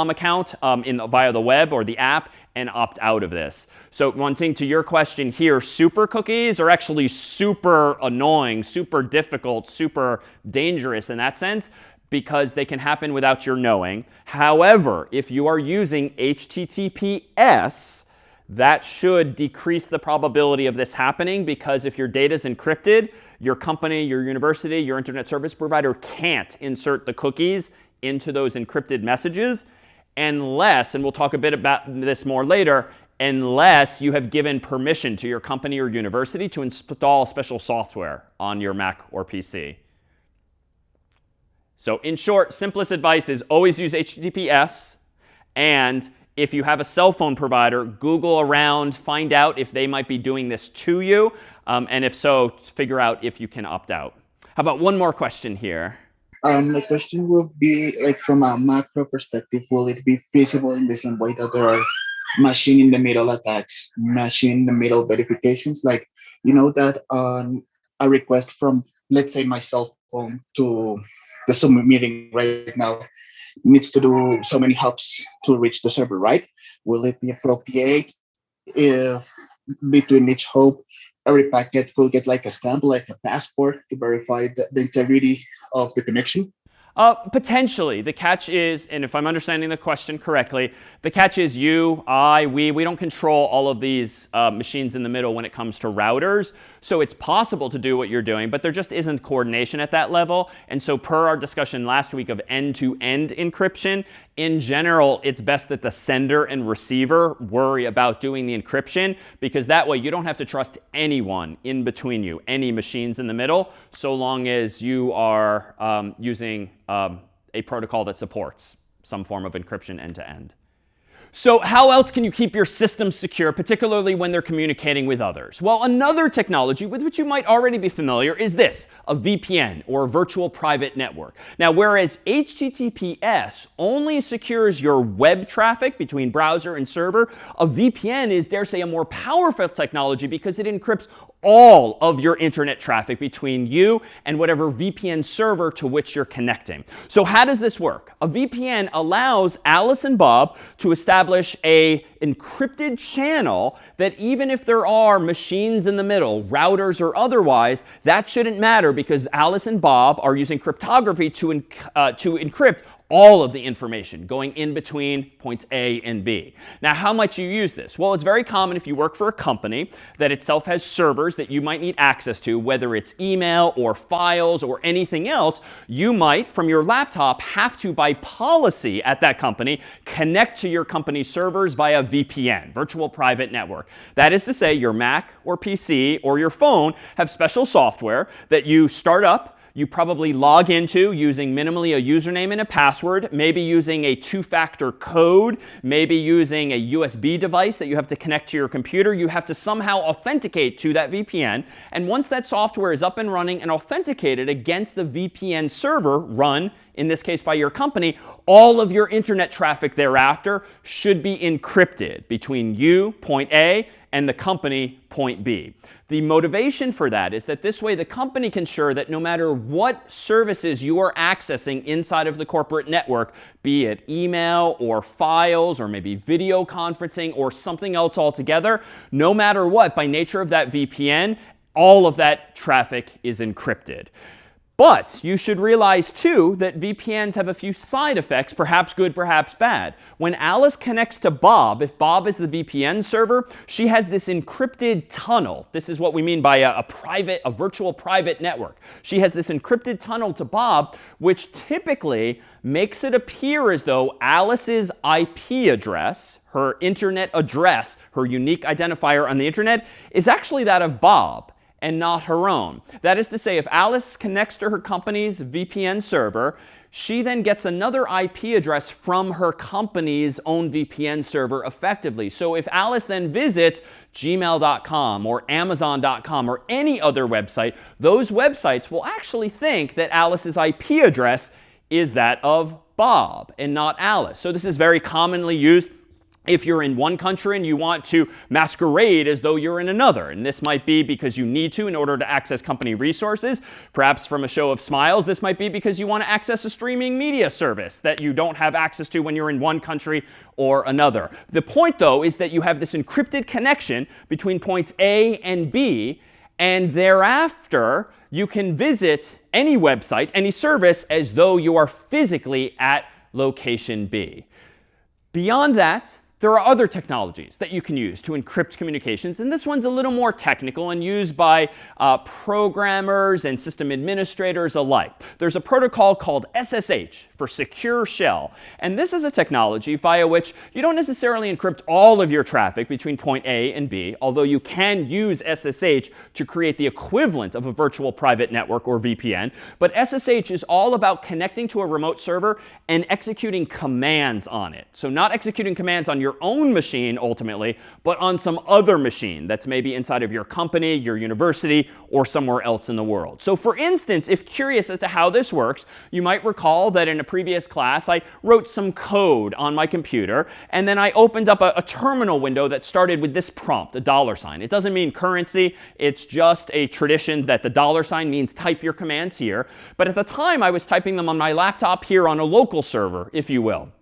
account via the web or the app and opt out of this. So one thing to your question here, super cookies are actually super annoying, super difficult, super dangerous in that sense, because they can happen without your knowing. However, if you are using HTTPS, that should decrease the probability of this happening, because if your data is encrypted, your company, your university, your internet service provider can't insert the cookies into those encrypted messages unless, and we'll talk a bit about this more later, unless you have given permission to your company or university to install special software on your Mac or PC. So in short, simplest advice is always use HTTPS, and if you have a cell phone provider, Google around, find out if they might be doing this to you, and if so, figure out if you can opt out. How about one more question here? My question will be, like, from a macro perspective, will it be feasible in the same way that there are machine-in-the-middle attacks, machine-in-the-middle verifications? Like, you know that a request from, let's say, my cell phone to the Zoom meeting right now needs to do so many hops to reach the server, right? Will it be appropriate if between each hop, every packet will get like a stamp, like a passport to verify the integrity of the connection? Potentially. The catch is, and if I'm understanding the question correctly, the catch is you, I, we don't control all of these machines in the middle when it comes to routers. So it's possible to do what you're doing, but there just isn't coordination at that level. And so per our discussion last week of end-to-end encryption, in general, it's best that the sender and receiver worry about doing the encryption, because that way you don't have to trust anyone in between you, any machines in the middle, so long as you are using a protocol that supports some form of encryption end-to-end. So how else can you keep your systems secure, particularly when they're communicating with others? Well, another technology with which you might already be familiar is this, a VPN, or a virtual private network. Now, whereas HTTPS only secures your web traffic between browser and server, a VPN is, dare say, a more powerful technology because it encrypts all of your internet traffic between you and whatever VPN server to which you're connecting. So how does this work? A VPN allows Alice and Bob to establish an encrypted channel that even if there are machines in the middle, routers or otherwise, that shouldn't matter because Alice and Bob are using cryptography to encrypt all of the information going in between points A and B. Now, how might you use this? Well, it's very common if you work for a company that itself has servers that you might need access to, whether it's email or files or anything else. You might, from your laptop, have to, by policy at that company, connect to your company's servers via VPN, virtual private network. That is to say, your Mac or PC or your phone have special software that you start up. You probably log into using minimally a username and a password, maybe using a two-factor code, maybe using a USB device that you have to connect to your computer. You have to somehow authenticate to that VPN. And once that software is up and running and authenticated against the VPN server run, in this case by your company, all of your internet traffic thereafter should be encrypted between you, point A, and the company, point B. The motivation for that is that this way the company can ensure that no matter what services you are accessing inside of the corporate network, be it email or files or maybe video conferencing or something else altogether, no matter what, by nature of that VPN, all of that traffic is encrypted. But you should realize, too, that VPNs have a few side effects, perhaps good, perhaps bad. When Alice connects to Bob, if Bob is the VPN server, she has this encrypted tunnel. This is what we mean by a virtual private network. She has this encrypted tunnel to Bob, which typically makes it appear as though Alice's IP address, her internet address, her unique identifier on the internet, is actually that of Bob and not her own. That is to say, if Alice connects to her company's VPN server, she then gets another IP address from her company's own VPN server effectively. So if Alice then visits gmail.com or amazon.com or any other website, those websites will actually think that Alice's IP address is that of Bob and not Alice. So this is very commonly used if you're in one country and you want to masquerade as though you're in another. And this might be because you need to in order to access company resources. Perhaps from a show of smiles, this might be because you want to access a streaming media service that you don't have access to when you're in one country or another. The point, though, is that you have this encrypted connection between points A and B, and thereafter, you can visit any website, any service, as though you are physically at location B. Beyond that, there are other technologies that you can use to encrypt communications, and this one's a little more technical and used by programmers and system administrators alike. There's a protocol called SSH for Secure Shell, and this is a technology via which you don't necessarily encrypt all of your traffic between point A and B, although you can use SSH to create the equivalent of a virtual private network or VPN. But SSH is all about connecting to a remote server and executing commands on it. So not executing commands on your own machine ultimately, but on some other machine that's maybe inside of your company, your university, or somewhere else in the world. So for instance, if curious as to how this works, you might recall that in a previous class I wrote some code on my computer, and then I opened up a terminal window that started with this prompt, a $sign. It doesn't mean currency. It's just a tradition that the $sign means type your commands here. But at the time, I was typing them on my laptop here on a local server, if you will.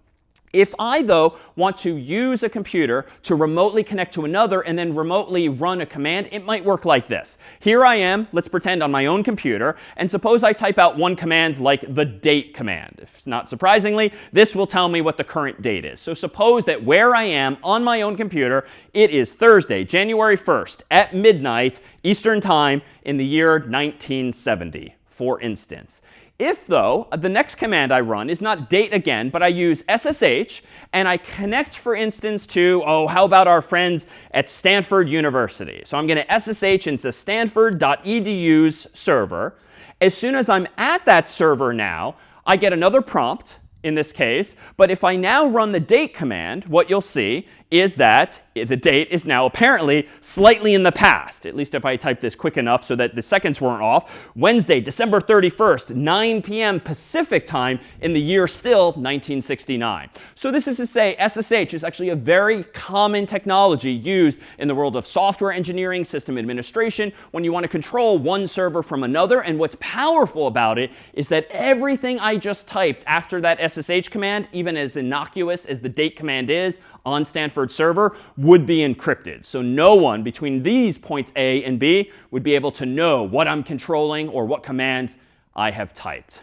If I, though, want to use a computer to remotely connect to another and then remotely run a command, it might work like this. Here I am, let's pretend on my own computer, and suppose I type out one command like the date command. If not surprisingly, this will tell me what the current date is. So suppose that where I am on my own computer, it is Thursday, January 1st at midnight Eastern Time in the year 1970, for instance. If, though, the next command I run is not date again, but I use SSH, and I connect, for instance, to, how about our friends at Stanford University? So I'm going to SSH into stanford.edu's server. As soon as I'm at that server now, I get another prompt in this case. But if I now run the date command, what you'll see is that the date is now apparently slightly in the past, at least if I type this quick enough so that the seconds weren't off. Wednesday, December 31st, 9 p.m. Pacific time in the year still 1969. So this is to say SSH is actually a very common technology used in the world of software engineering, system administration, when you want to control one server from another. And what's powerful about it is that everything I just typed after that SSH command, even as innocuous as the date command is on Stanford's server, would be encrypted. So no one between these points A and B would be able to know what I'm controlling or what commands I have typed.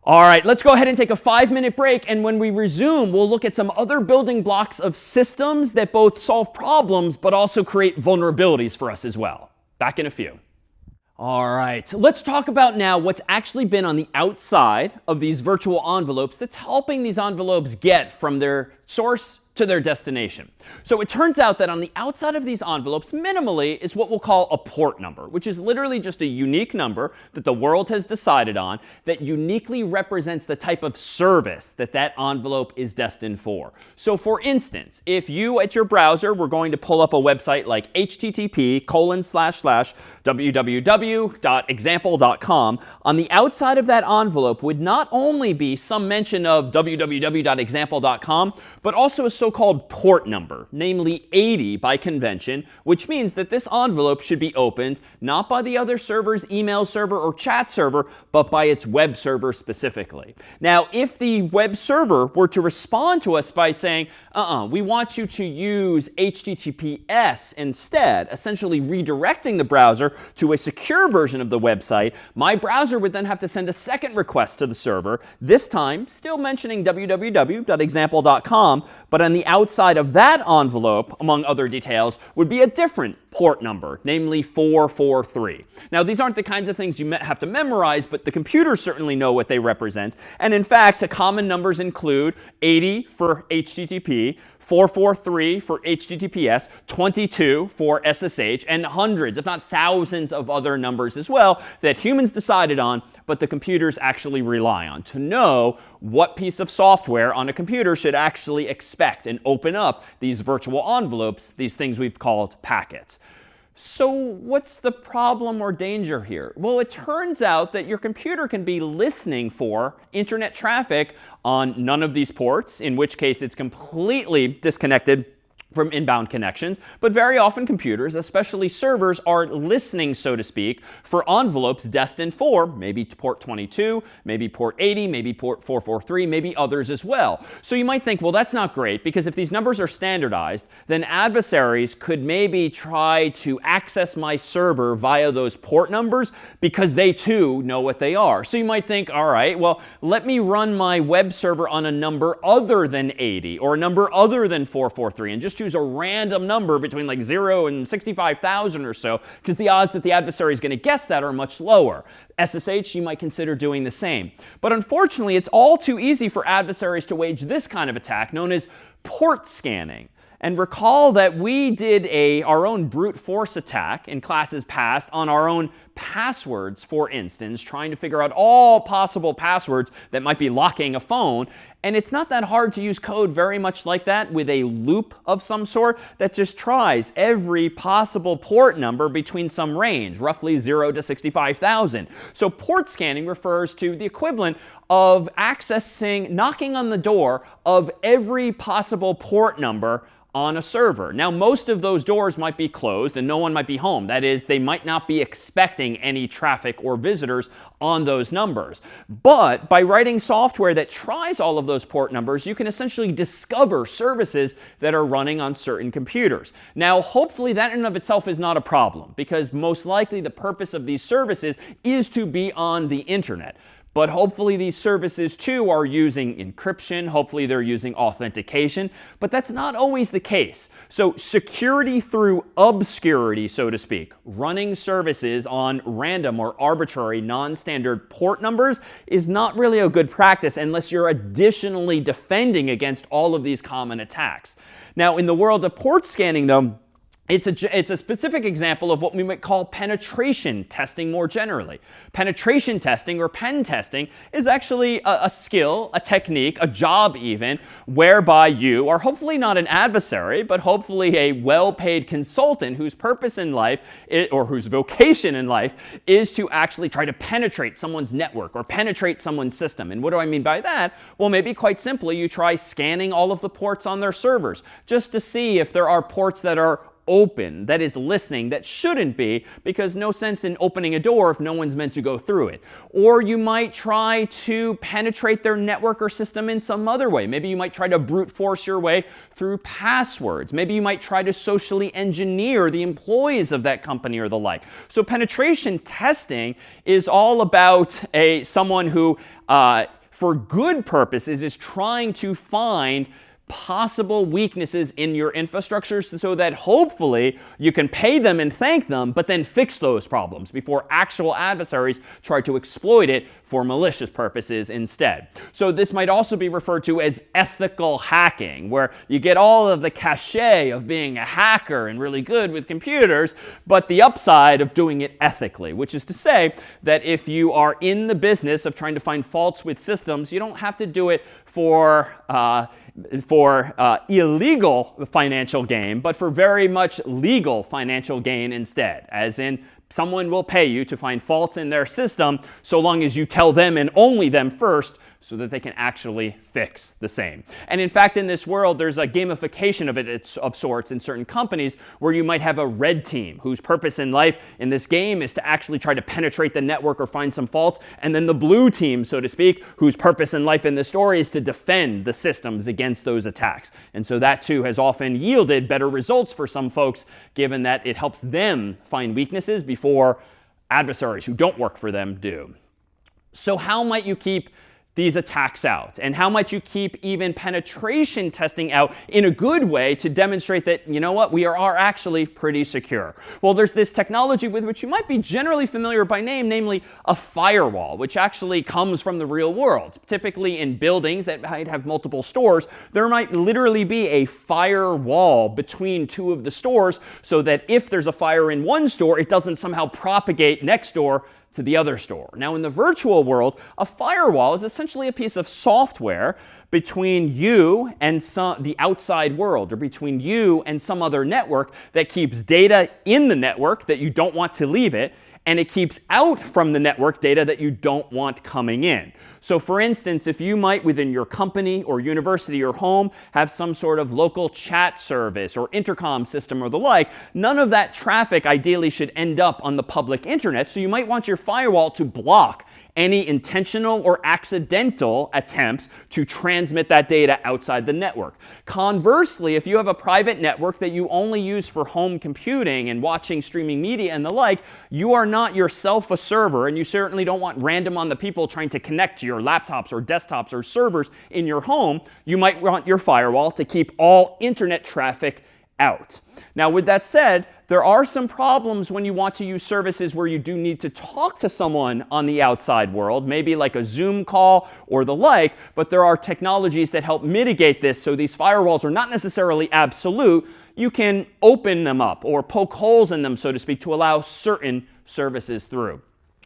All right, let's go ahead and take a 5-minute break. And when we resume, we'll look at some other building blocks of systems that both solve problems but also create vulnerabilities for us as well. Back in a few. All right, let's talk about now what's actually been on the outside of these virtual envelopes that's helping these envelopes get from their source to their destination. So it turns out that on the outside of these envelopes, minimally, is what we'll call a port number, which is literally just a unique number that the world has decided on that uniquely represents the type of service that that envelope is destined for. So for instance, if you at your browser were going to pull up a website like http://www.example.com, on the outside of that envelope would not only be some mention of www.example.com, but also a so-called port number, namely 80 by convention, which means that this envelope should be opened not by the other server's email server or chat server, but by its web server specifically. Now, if the web server were to respond to us by saying, we want you to use HTTPS instead, essentially redirecting the browser to a secure version of the website, my browser would then have to send a second request to the server, this time still mentioning www.example.com, but on the outside of that envelope, among other details, would be a different port number, namely 443. Now, these aren't the kinds of things you have to memorize, but the computers certainly know what they represent. And in fact, common numbers include 80 for HTTP, 443 for HTTPS, 22 for SSH, and hundreds, if not thousands, of other numbers as well that humans decided on, but the computers actually rely on to know what piece of software on a computer should actually expect and open up these virtual envelopes, these things we've called packets. So what's the problem or danger here? Well, it turns out that your computer can be listening for internet traffic on none of these ports, in which case it's completely disconnected from inbound connections. But very often computers, especially servers, are listening, so to speak, for envelopes destined for maybe port 22, maybe port 80, maybe port 443, maybe others as well. So you might think, well, that's not great, because if these numbers are standardized, then adversaries could maybe try to access my server via those port numbers because they too know what they are. So you might think, all right, well, let me run my web server on a number other than 80 or a number other than 443 and just choose a random number between like 0 and 65,000 or so, because the odds that the adversary is going to guess that are much lower. SSH, you might consider doing the same. But unfortunately, it's all too easy for adversaries to wage this kind of attack known as port scanning. And recall that we did our own brute force attack in classes past on our own passwords, for instance, trying to figure out all possible passwords that might be locking a phone. And it's not that hard to use code very much like that with a loop of some sort that just tries every possible port number between some range, roughly 0 to 65,000. So port scanning refers to the equivalent of knocking on the door of every possible port number on a server. Now, most of those doors might be closed and no one might be home. That is, they might not be expecting any traffic or visitors on those numbers. But by writing software that tries all of those port numbers, you can essentially discover services that are running on certain computers. Now, hopefully that in and of itself is not a problem, because most likely the purpose of these services is to be on the internet. But hopefully these services, too, are using encryption. Hopefully they're using authentication. But that's not always the case. So security through obscurity, so to speak, running services on random or arbitrary non-standard port numbers is not really a good practice unless you're additionally defending against all of these common attacks. Now, in the world of port scanning, though, it's a specific example of what we might call penetration testing more generally. Penetration testing, or pen testing, is actually a skill, a technique, a job even, whereby you are hopefully not an adversary, but hopefully a well-paid consultant whose purpose in life, or whose vocation in life, is to actually try to penetrate someone's network or penetrate someone's system. And what do I mean by that? Well, maybe quite simply, you try scanning all of the ports on their servers just to see if there are ports that are open, that is listening, that shouldn't be, because no sense in opening a door if no one's meant to go through it. Or you might try to penetrate their network or system in some other way. Maybe you might try to brute force your way through passwords. Maybe you might try to socially engineer the employees of that company or the like. So penetration testing is all about someone who, for good purposes, is trying to find possible weaknesses in your infrastructure so that hopefully you can pay them and thank them, but then fix those problems before actual adversaries try to exploit it for malicious purposes instead. So this might also be referred to as ethical hacking, where you get all of the cachet of being a hacker and really good with computers, but the upside of doing it ethically, which is to say that if you are in the business of trying to find faults with systems, you don't have to do it for illegal financial gain, but for very much legal financial gain instead, as in someone will pay you to find faults in their system so long as you tell them and only them first so that they can actually fix the same. And in fact, in this world, there's a gamification of it of sorts in certain companies where you might have a red team whose purpose in life in this game is to actually try to penetrate the network or find some faults, and then the blue team, so to speak, whose purpose in life in the story is to defend the systems against those attacks. And so that too has often yielded better results for some folks, given that it helps them find weaknesses before adversaries who don't work for them do. So how might you keep these attacks out? And how might you keep even penetration testing out in a good way to demonstrate that, you know what, we are actually pretty secure? Well, there's this technology with which you might be generally familiar by name, namely a firewall, which actually comes from the real world. Typically in buildings that might have multiple stores, there might literally be a firewall between two of the stores so that if there's a fire in one store, it doesn't somehow propagate next door to the other store. Now, in the virtual world, a firewall is essentially a piece of software between you and the outside world, or between you and some other network that keeps data in the network that you don't want to leave it, and it keeps out from the network data that you don't want coming in. So for instance, if you might within your company or university or home have some sort of local chat service or intercom system or the like, none of that traffic ideally should end up on the public internet. So you might want your firewall to block any intentional or accidental attempts to transmit that data outside the network. Conversely, if you have a private network that you only use for home computing and watching streaming media and the like, you are not yourself a server, and you certainly don't want random on the people trying to connect to your laptops or desktops or servers in your home. You might want your firewall to keep all internet traffic out. Now, with that said, there are some problems when you want to use services where you do need to talk to someone on the outside world, maybe like a Zoom call or the like, but there are technologies that help mitigate this, so these firewalls are not necessarily absolute. You can open them up or poke holes in them, so to speak, to allow certain services through.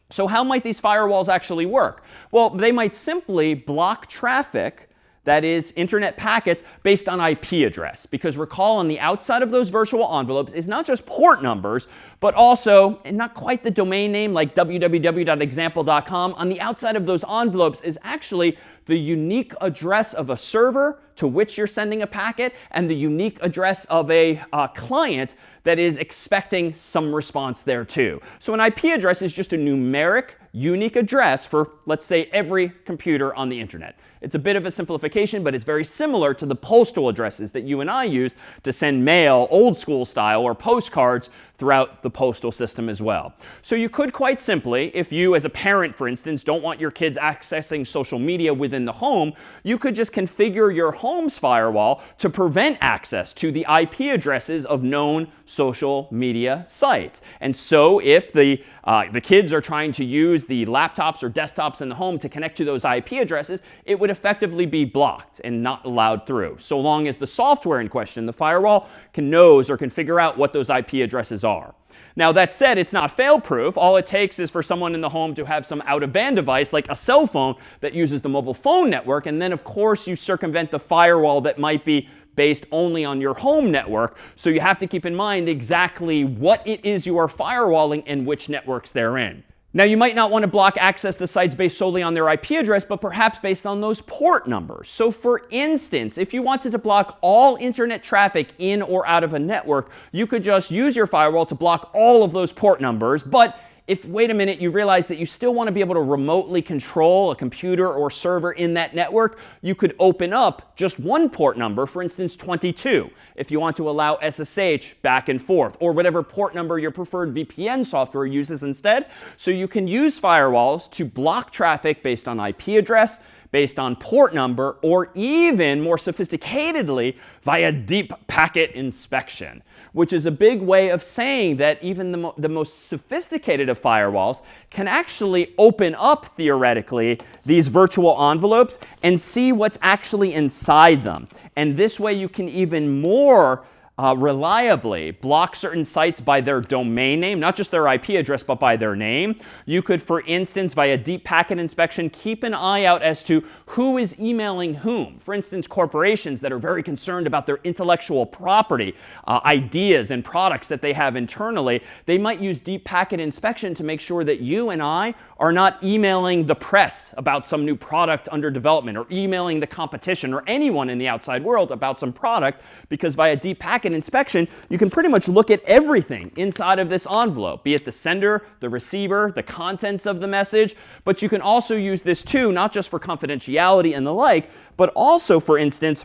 So how might these firewalls actually work? Well, they might simply block traffic, that is, internet packets, based on IP address. Because recall, on the outside of those virtual envelopes is not just port numbers, but also, and not quite the domain name like www.example.com, on the outside of those envelopes is actually the unique address of a server to which you're sending a packet, and the unique address of a client that is expecting some response there too. So an IP address is just a numeric, unique address for, let's say, every computer on the internet. It's a bit of a simplification, but it's very similar to the postal addresses that you and I use to send mail, old school style, or postcards throughout the postal system as well. So you could quite simply, if you as a parent, for instance, don't want your kids accessing social media within the home, you could just configure your home's firewall to prevent access to the IP addresses of known social media sites. And so if the kids are trying to use use the laptops or desktops in the home to connect to those IP addresses, it would effectively be blocked and not allowed through, so long as the software in question, the firewall, knows or can figure out what those IP addresses are. Now, that said, it's not fail-proof. All it takes is for someone in the home to have some out-of-band device, like a cell phone, that uses the mobile phone network. And then, of course, you circumvent the firewall that might be based only on your home network. So you have to keep in mind exactly what it is you are firewalling and which networks they're in. Now, you might not want to block access to sites based solely on their IP address, but perhaps based on those port numbers. So for instance, if you wanted to block all internet traffic in or out of a network, you could just use your firewall to block all of those port numbers. But if, wait a minute, you realize that you still want to be able to remotely control a computer or server in that network, you could open up just one port number, for instance, 22, if you want to allow SSH back and forth, or whatever port number your preferred VPN software uses instead. So you can use firewalls to block traffic based on IP address, based on port number, or even more sophisticatedly via deep packet inspection, which is a big way of saying that even the most sophisticated of firewalls can actually open up, theoretically, these virtual envelopes and see what's actually inside them. And this way you can even more reliably block certain sites by their domain name, not just their IP address, but by their name. You could, for instance, via deep packet inspection, keep an eye out as to who is emailing whom. For instance, corporations that are very concerned about their intellectual property, ideas and products that they have internally, they might use deep packet inspection to make sure that you and I are not emailing the press about some new product under development, or emailing the competition or anyone in the outside world about some product, because via deep packet inspection, you can pretty much look at everything inside of this envelope, be it the sender, the receiver, the contents of the message. But you can also use this too, not just for confidentiality and the like, but also, for instance,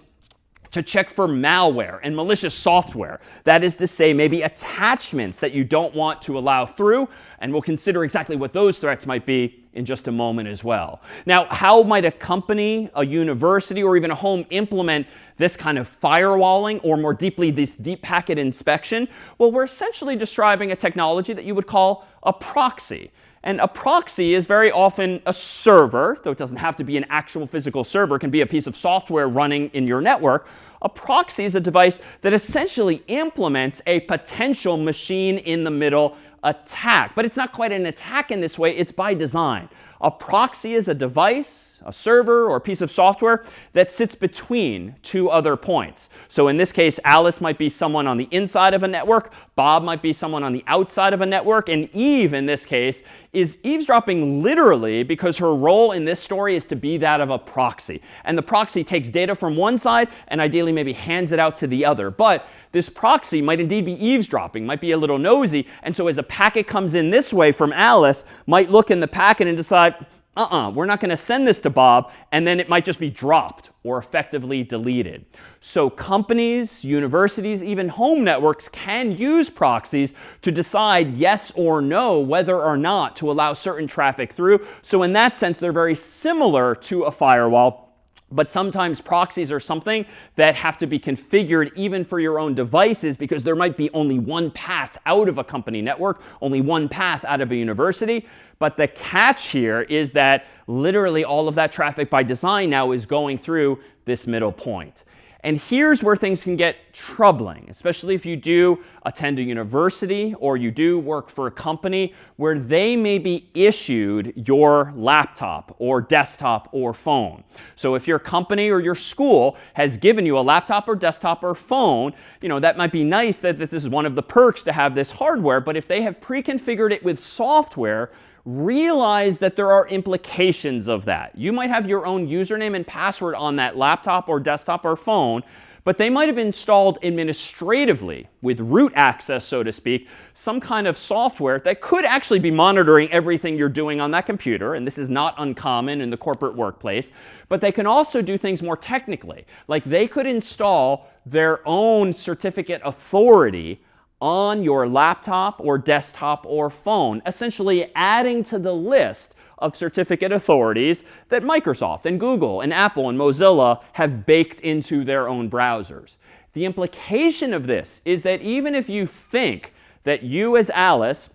to check for malware and malicious software. That is to say, maybe attachments that you don't want to allow through. And we'll consider exactly what those threats might be in just a moment as well. Now, how might a company, a university, or even a home implement this kind of firewalling, or more deeply, this deep packet inspection? Well, we're essentially describing a technology that you would call a proxy. And a proxy is very often a server, though it doesn't have to be an actual physical server. It can be a piece of software running in your network. A proxy is a device that essentially implements a potential machine-in-the-middle attack. But it's not quite an attack in this way. It's by design. A proxy is a device, a server, or a piece of software that sits between two other points. So in this case, Alice might be someone on the inside of a network. Bob might be someone on the outside of a network. And Eve, in this case, is eavesdropping literally because her role in this story is to be that of a proxy. And the proxy takes data from one side and ideally maybe hands it out to the other. But this proxy might indeed be eavesdropping, might be a little nosy. And so as a packet comes in this way from Alice, might look in the packet and decide, we're not going to send this to Bob, and then it might just be dropped or effectively deleted. So companies, universities, even home networks can use proxies to decide yes or no whether or not to allow certain traffic through. So in that sense, they're very similar to a firewall. But sometimes proxies are something that have to be configured even for your own devices, because there might be only one path out of a company network, only one path out of a university. But the catch here is that literally all of that traffic by design now is going through this middle point. And here's where things can get troubling, especially if you do attend a university or you do work for a company where they may be issued your laptop or desktop or phone. So if your company or your school has given you a laptop or desktop or phone, that might be nice that this is one of the perks to have this hardware. But if they have pre-configured it with software, realize that there are implications of that. You might have your own username and password on that laptop or desktop or phone, but they might have installed administratively, with root access, so to speak, some kind of software that could actually be monitoring everything you're doing on that computer. And this is not uncommon in the corporate workplace. But they can also do things more technically. Like they could install their own certificate authority on your laptop or desktop or phone, essentially adding to the list of certificate authorities that Microsoft and Google and Apple and Mozilla have baked into their own browsers. The implication of this is that even if you think that you as Alice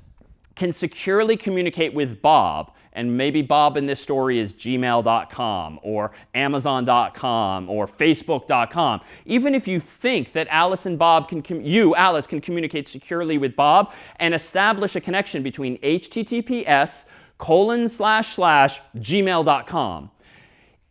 can securely communicate with Bob And maybe Bob in this story is gmail.com or amazon.com or facebook.com. Even if you think that Alice and Bob Alice, can communicate securely with Bob and establish a connection between https://gmail.com.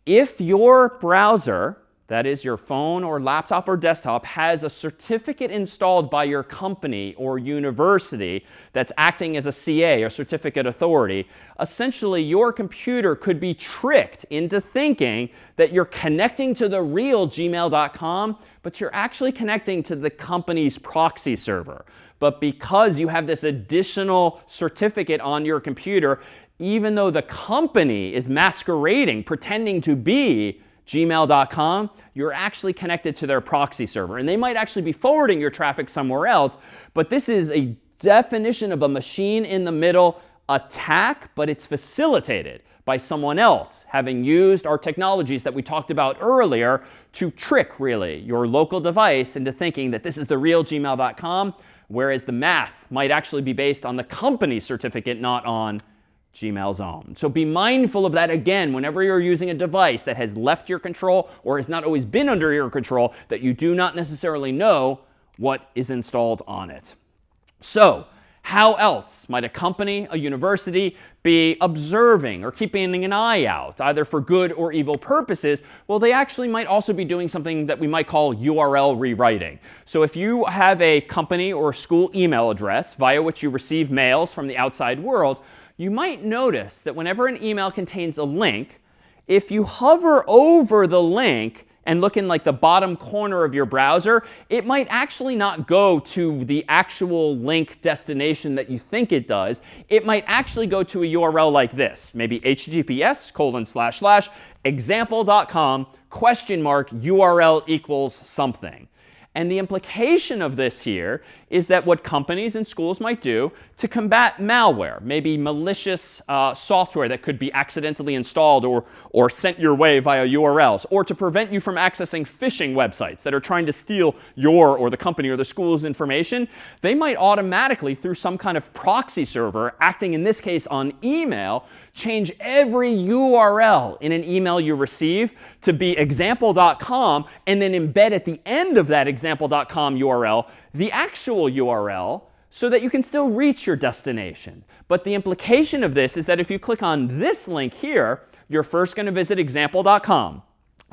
If your browser, that is your phone or laptop or desktop, has a certificate installed by your company or university that's acting as a CA, or certificate authority, essentially your computer could be tricked into thinking that you're connecting to the real gmail.com, but you're actually connecting to the company's proxy server. But because you have this additional certificate on your computer, even though the company is masquerading, pretending to be gmail.com, you're actually connected to their proxy server. And they might actually be forwarding your traffic somewhere else, but this is a definition of a machine in the middle attack, but it's facilitated by someone else having used our technologies that we talked about earlier to trick, really, your local device into thinking that this is the real gmail.com, whereas the math might actually be based on the company certificate, not on Gmail's own. So be mindful of that again whenever you're using a device that has left your control or has not always been under your control, that you do not necessarily know what is installed on it. So how else might a company, a university, be observing or keeping an eye out, either for good or evil purposes? Well, they actually might also be doing something that we might call URL rewriting. So if you have a company or school email address via which you receive mails from the outside world, you might notice that whenever an email contains a link, if you hover over the link and look in like the bottom corner of your browser, it might actually not go to the actual link destination that you think it does. It might actually go to a URL like this, maybe https://example.com URL equals something. And the implication of this here is that what companies and schools might do to combat malware, maybe malicious software that could be accidentally installed or sent your way via URLs, or to prevent you from accessing phishing websites that are trying to steal your or the company or the school's information, they might automatically, through some kind of proxy server, acting in this case on email, change every URL in an email you receive to be example.com, and then embed at the end of that example.com URL the actual URL so that you can still reach your destination. But the implication of this is that if you click on this link here, you're first going to visit example.com.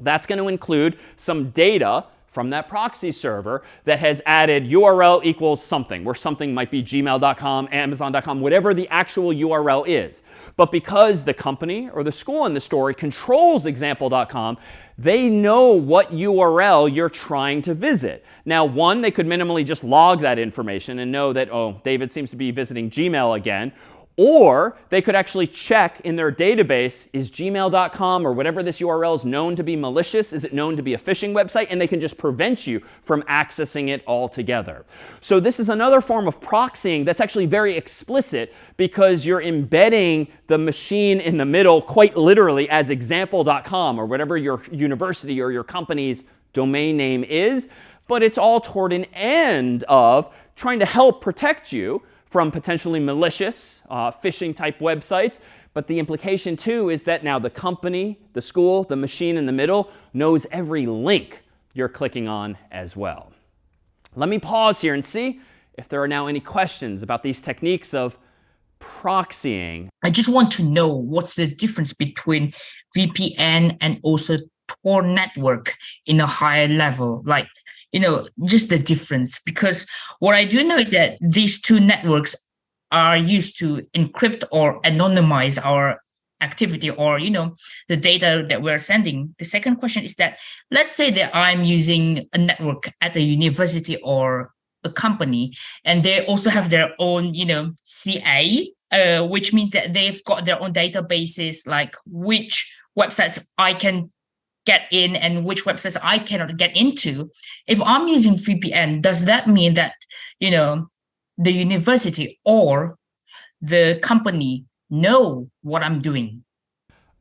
That's going to include some data from that proxy server that has added URL equals something, where something might be gmail.com, amazon.com, whatever the actual URL is. But because the company or the school in the story controls example.com, they know what URL you're trying to visit. Now, one, they could minimally just log that information and know that, oh, David seems to be visiting Gmail again. Or they could actually check in their database, is gmail.com or whatever this URL is known to be malicious? Is it known to be a phishing website? And they can just prevent you from accessing it altogether. So this is another form of proxying that's actually very explicit, because you're embedding the machine in the middle quite literally as example.com or whatever your university or your company's domain name is. But it's all toward an end of trying to help protect you from potentially malicious phishing type websites. But the implication too is that now the company, the school, the machine in the middle knows every link you're clicking on as well. Let me pause here and see if there are now any questions about these techniques of proxying. I just want to know what's the difference between VPN and also Tor network in a higher level, like, just the difference. Because what I do know is that these two networks are used to encrypt or anonymize our activity or, the data that we're sending. The second question is that, let's say that I'm using a network at a university or a company, and they also have their own, CA, which means that they've got their own databases, like which websites I can get in and which websites I cannot get into. If I'm using VPN, does that mean that, the university or the company know what I'm doing?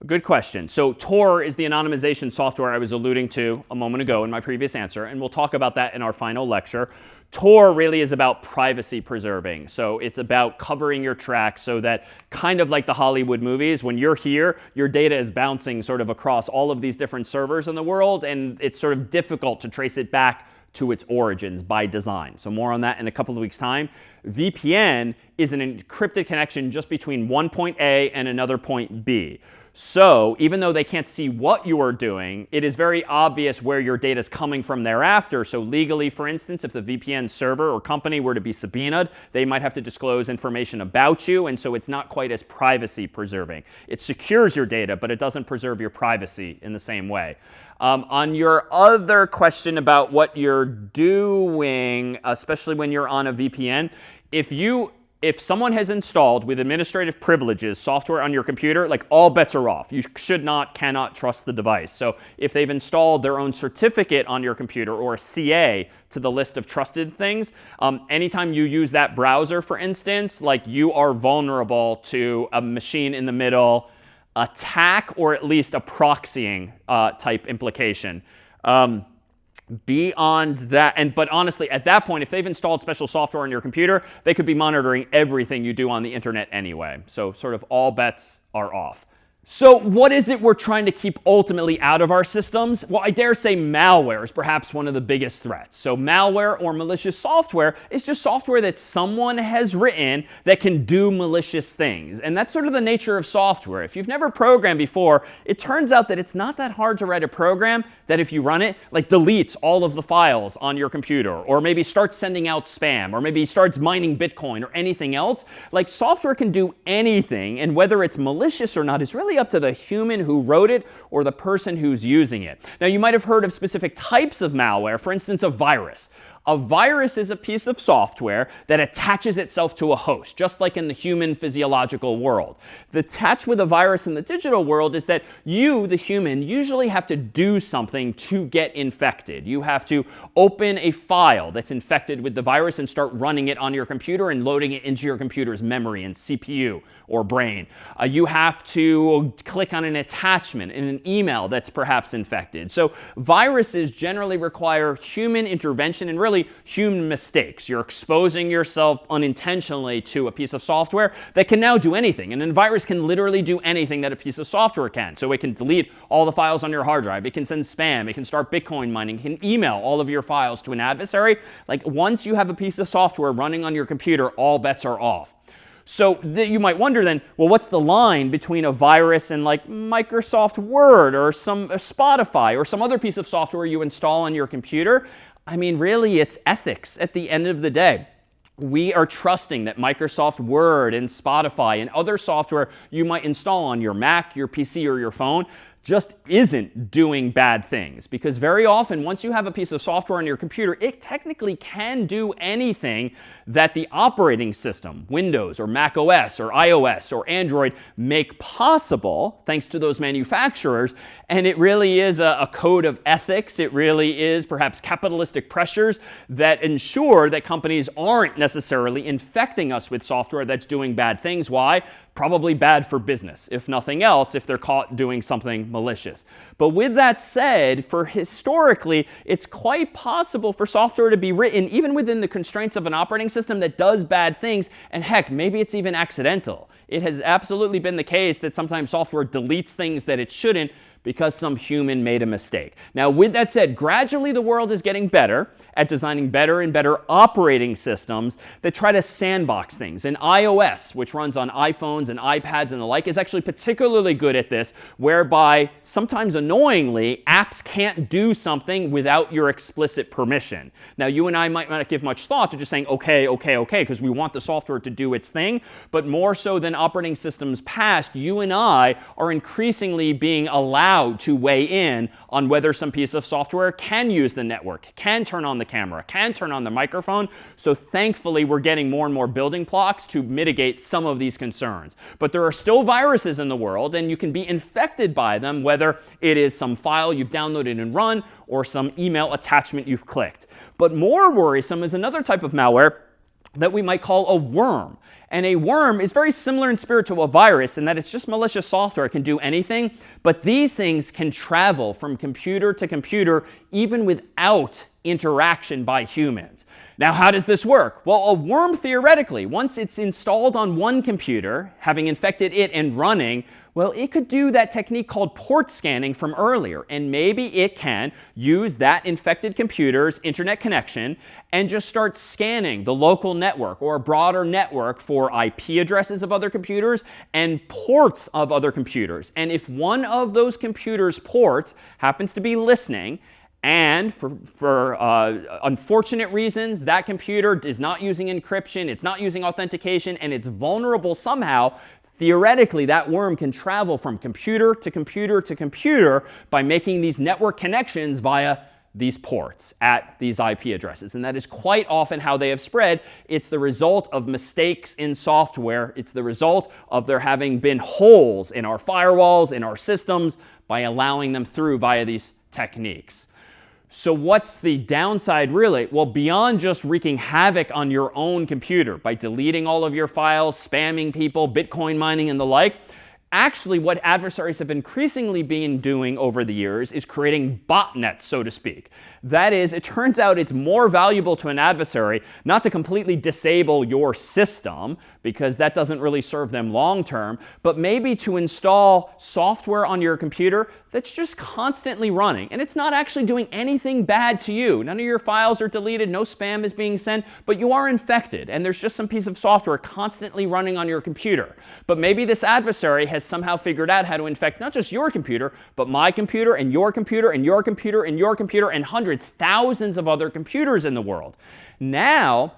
Good question. So Tor is the anonymization software I was alluding to a moment ago in my previous answer, and we'll talk about that in our final lecture. Tor really is about privacy preserving. So it's about covering your tracks so that, kind of like the Hollywood movies, when you're here, your data is bouncing sort of across all of these different servers in the world, and it's sort of difficult to trace it back to its origins by design. So more on that in a couple of weeks' time. VPN is an encrypted connection just between one point A and another point B. So even though they can't see what you are doing, it is very obvious where your data is coming from thereafter. So legally, for instance, if the VPN server or company were to be subpoenaed, they might have to disclose information about you. And so it's not quite as privacy preserving. It secures your data, but it doesn't preserve your privacy in the same way. On your other question about what you're doing, especially when you're on a VPN, if someone has installed with administrative privileges software on your computer, like, all bets are off. You cannot trust the device. So if they've installed their own certificate on your computer or a CA to the list of trusted things, anytime you use that browser, for instance, like, you are vulnerable to a machine in the middle attack, or at least a proxying type implication. Beyond that, but honestly, at that point, if they've installed special software on your computer, they could be monitoring everything you do on the internet anyway. So sort of all bets are off. So what is it we're trying to keep ultimately out of our systems? Well, I dare say malware is perhaps one of the biggest threats. So malware, or malicious software, is just software that someone has written that can do malicious things. And that's sort of the nature of software. If you've never programmed before, it turns out that it's not that hard to write a program that, if you run it, like, deletes all of the files on your computer, or maybe starts sending out spam, or maybe starts mining Bitcoin or anything else. Like, software can do anything, and whether it's malicious or not is really up to the human who wrote it or the person who's using it. Now, you might have heard of specific types of malware, for instance, a virus. A virus is a piece of software that attaches itself to a host, just like in the human physiological world. The catch with a virus in the digital world is that you, the human, usually have to do something to get infected. You have to open a file that's infected with the virus and start running it on your computer and loading it into your computer's memory and CPU or brain. You have to click on an attachment in an email that's perhaps infected. So viruses generally require human intervention and really human mistakes. You're exposing yourself unintentionally to a piece of software that can now do anything. And a virus can literally do anything that a piece of software can. So it can delete all the files on your hard drive. It can send spam. It can start Bitcoin mining. It can email all of your files to an adversary. Like, once you have a piece of software running on your computer, all bets are off. So you might wonder then, well, what's the line between a virus and, like, Microsoft Word or some Spotify or some other piece of software you install on your computer? I mean, really, it's ethics at the end of the day. We are trusting that Microsoft Word and Spotify and other software you might install on your Mac, your PC, or your phone just isn't doing bad things. Because very often, once you have a piece of software on your computer, it technically can do anything that the operating system, Windows or Mac OS or iOS or Android, make possible, thanks to those manufacturers. And it really is a code of ethics. It really is perhaps capitalistic pressures that ensure that companies aren't necessarily infecting us with software that's doing bad things. Why? Probably bad for business, if nothing else, if they're caught doing something malicious. But with that said, for historically, it's quite possible for software to be written even within the constraints of an operating system that does bad things. And heck, maybe it's even accidental. It has absolutely been the case that sometimes software deletes things that it shouldn't because some human made a mistake. Now, with that said, gradually the world is getting better at designing better and better operating systems that try to sandbox things. And iOS, which runs on iPhones and iPads and the like, is actually particularly good at this, whereby sometimes annoyingly, apps can't do something without your explicit permission. Now, you and I might not give much thought to just saying, OK, OK, OK, because we want the software to do its thing. But more so than operating systems past, you and I are increasingly being allowed to weigh in on whether some piece of software can use the network, can turn on the camera, can turn on the microphone. So thankfully, we're getting more and more building blocks to mitigate some of these concerns. But there are still viruses in the world, and you can be infected by them, whether it is some file you've downloaded and run or some email attachment you've clicked. But more worrisome is another type of malware that we might call a worm. And a worm is very similar in spirit to a virus in that it's just malicious software. It can do anything. But these things can travel from computer to computer even without interaction by humans. Now, how does this work? Well, a worm, theoretically, once it's installed on one computer, having infected it and running, well, it could do that technique called port scanning from earlier. And maybe it can use that infected computer's internet connection and just start scanning the local network or a broader network for IP addresses of other computers and ports of other computers. And if one of those computers' ports happens to be listening, and for unfortunate reasons, that computer is not using encryption, it's not using authentication, and it's vulnerable somehow, theoretically, that worm can travel from computer to computer to computer by making these network connections via these ports at these IP addresses. And that is quite often how they have spread. It's the result of mistakes in software. It's the result of there having been holes in our firewalls, in our systems, by allowing them through via these techniques. So what's the downside, really? Well, beyond just wreaking havoc on your own computer by deleting all of your files, spamming people, Bitcoin mining, and the like, actually what adversaries have increasingly been doing over the years is creating botnets, so to speak. That is, it turns out it's more valuable to an adversary not to completely disable your system, because that doesn't really serve them long term, but maybe to install software on your computer that's just constantly running. And it's not actually doing anything bad to you. None of your files are deleted, no spam is being sent, but you are infected. And there's just some piece of software constantly running on your computer. But maybe this adversary has somehow figured out how to infect not just your computer, but my computer and your computer and your computer and your computer and hundreds, thousands of other computers in the world. Now,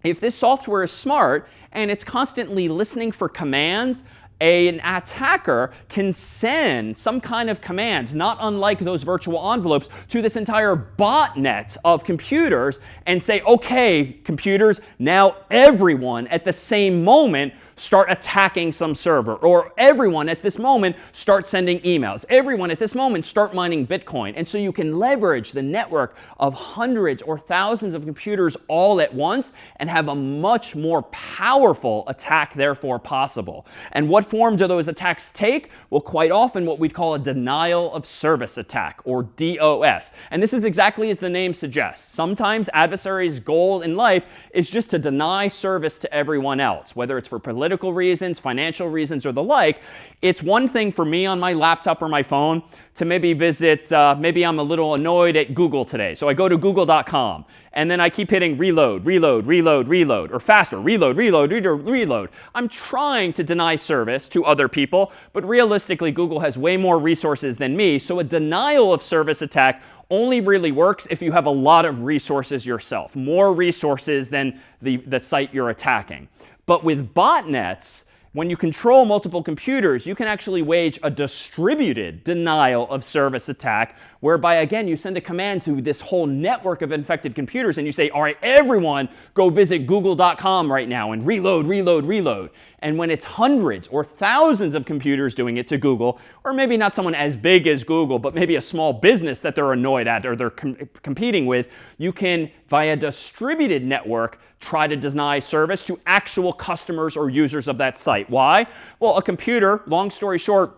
if this software is smart and it's constantly listening for commands, an attacker can send some kind of command, not unlike those virtual envelopes, to this entire botnet of computers and say, OK, computers, now everyone at the same moment start attacking some server. Or everyone at this moment start sending emails. Everyone at this moment start mining Bitcoin. And so you can leverage the network of hundreds or thousands of computers all at once and have a much more powerful attack therefore possible. And what form do those attacks take? Well, quite often what we'd call a denial of service attack, or DOS. And this is exactly as the name suggests. Sometimes adversaries' goal in life is just to deny service to everyone else, whether it's for political reasons, financial reasons, or the like. It's one thing for me on my laptop or my phone to maybe visit, maybe I'm a little annoyed at Google today. So I go to google.com, and then I keep hitting reload, reload, reload, reload, or faster, reload, reload, reload, reload. I'm trying to deny service to other people, but realistically, Google has way more resources than me. So a denial of service attack only really works if you have a lot of resources yourself, more resources than the site you're attacking. But with botnets, when you control multiple computers, you can actually wage a distributed denial of service attack, whereby, again, you send a command to this whole network of infected computers, and you say, all right, everyone go visit google.com right now and reload, reload, reload. And when it's hundreds or thousands of computers doing it to Google, or maybe not someone as big as Google, but maybe a small business that they're annoyed at or they're competing with, you can, via distributed network, try to deny service to actual customers or users of that site. Why? Well, a computer, long story short,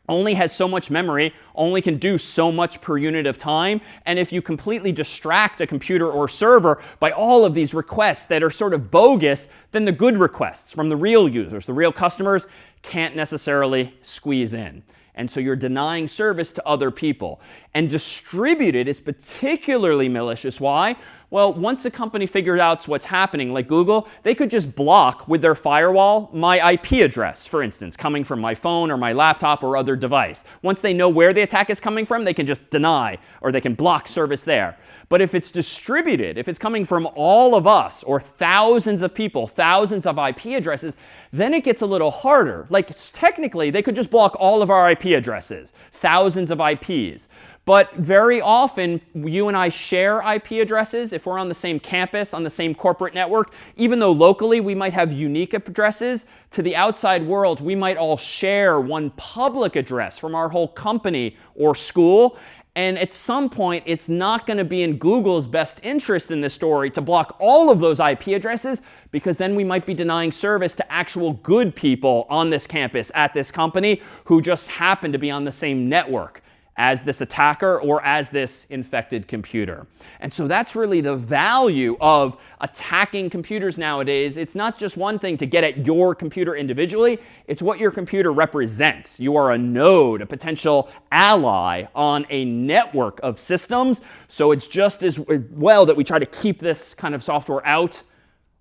only has so much memory, only can do so much per unit of time. And if you completely distract a computer or server by all of these requests that are sort of bogus, then the good requests from the real users, the real customers, can't necessarily squeeze in. And so you're denying service to other people. And distributed is particularly malicious. Why? Well, once a company figures out what's happening, like Google, they could just block with their firewall my IP address, for instance, coming from my phone or my laptop or other device. Once they know where the attack is coming from, they can just deny, or they can block service there. But if it's distributed, if it's coming from all of us or thousands of people, thousands of IP addresses, then it gets a little harder. Like, technically, they could just block all of our IP addresses, thousands of IPs. But very often, you and I share IP addresses. If we're on the same campus, on the same corporate network, even though locally we might have unique addresses, to the outside world, we might all share one public address from our whole company or school. And at some point, it's not going to be in Google's best interest in this story to block all of those IP addresses, because then we might be denying service to actual good people on this campus at this company who just happen to be on the same network as this attacker or as this infected computer. And so that's really the value of attacking computers nowadays. It's not just one thing to get at your computer individually. It's what your computer represents. You are a node, a potential ally on a network of systems. So it's just as well that we try to keep this kind of software out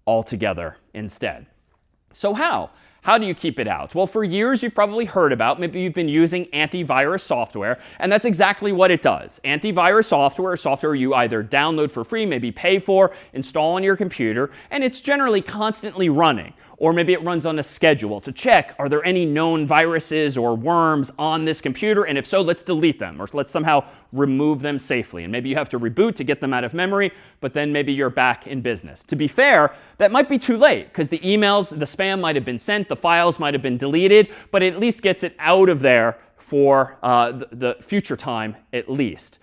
altogether instead. So how? How do you keep it out? Well, for years you've probably heard about, maybe you've been using antivirus software, and that's exactly what it does. Antivirus software is software you either download for free, maybe pay for, install on your computer, and it's generally constantly running. Or maybe it runs on a schedule to check, are there any known viruses or worms on this computer? And if so, let's delete them, or let's somehow remove them safely. And maybe you have to reboot to get them out of memory, but then maybe you're back in business. To be fair, that might be too late, because the emails, the spam might have been sent, the files might have been deleted, but it at least gets it out of there for the future time at least.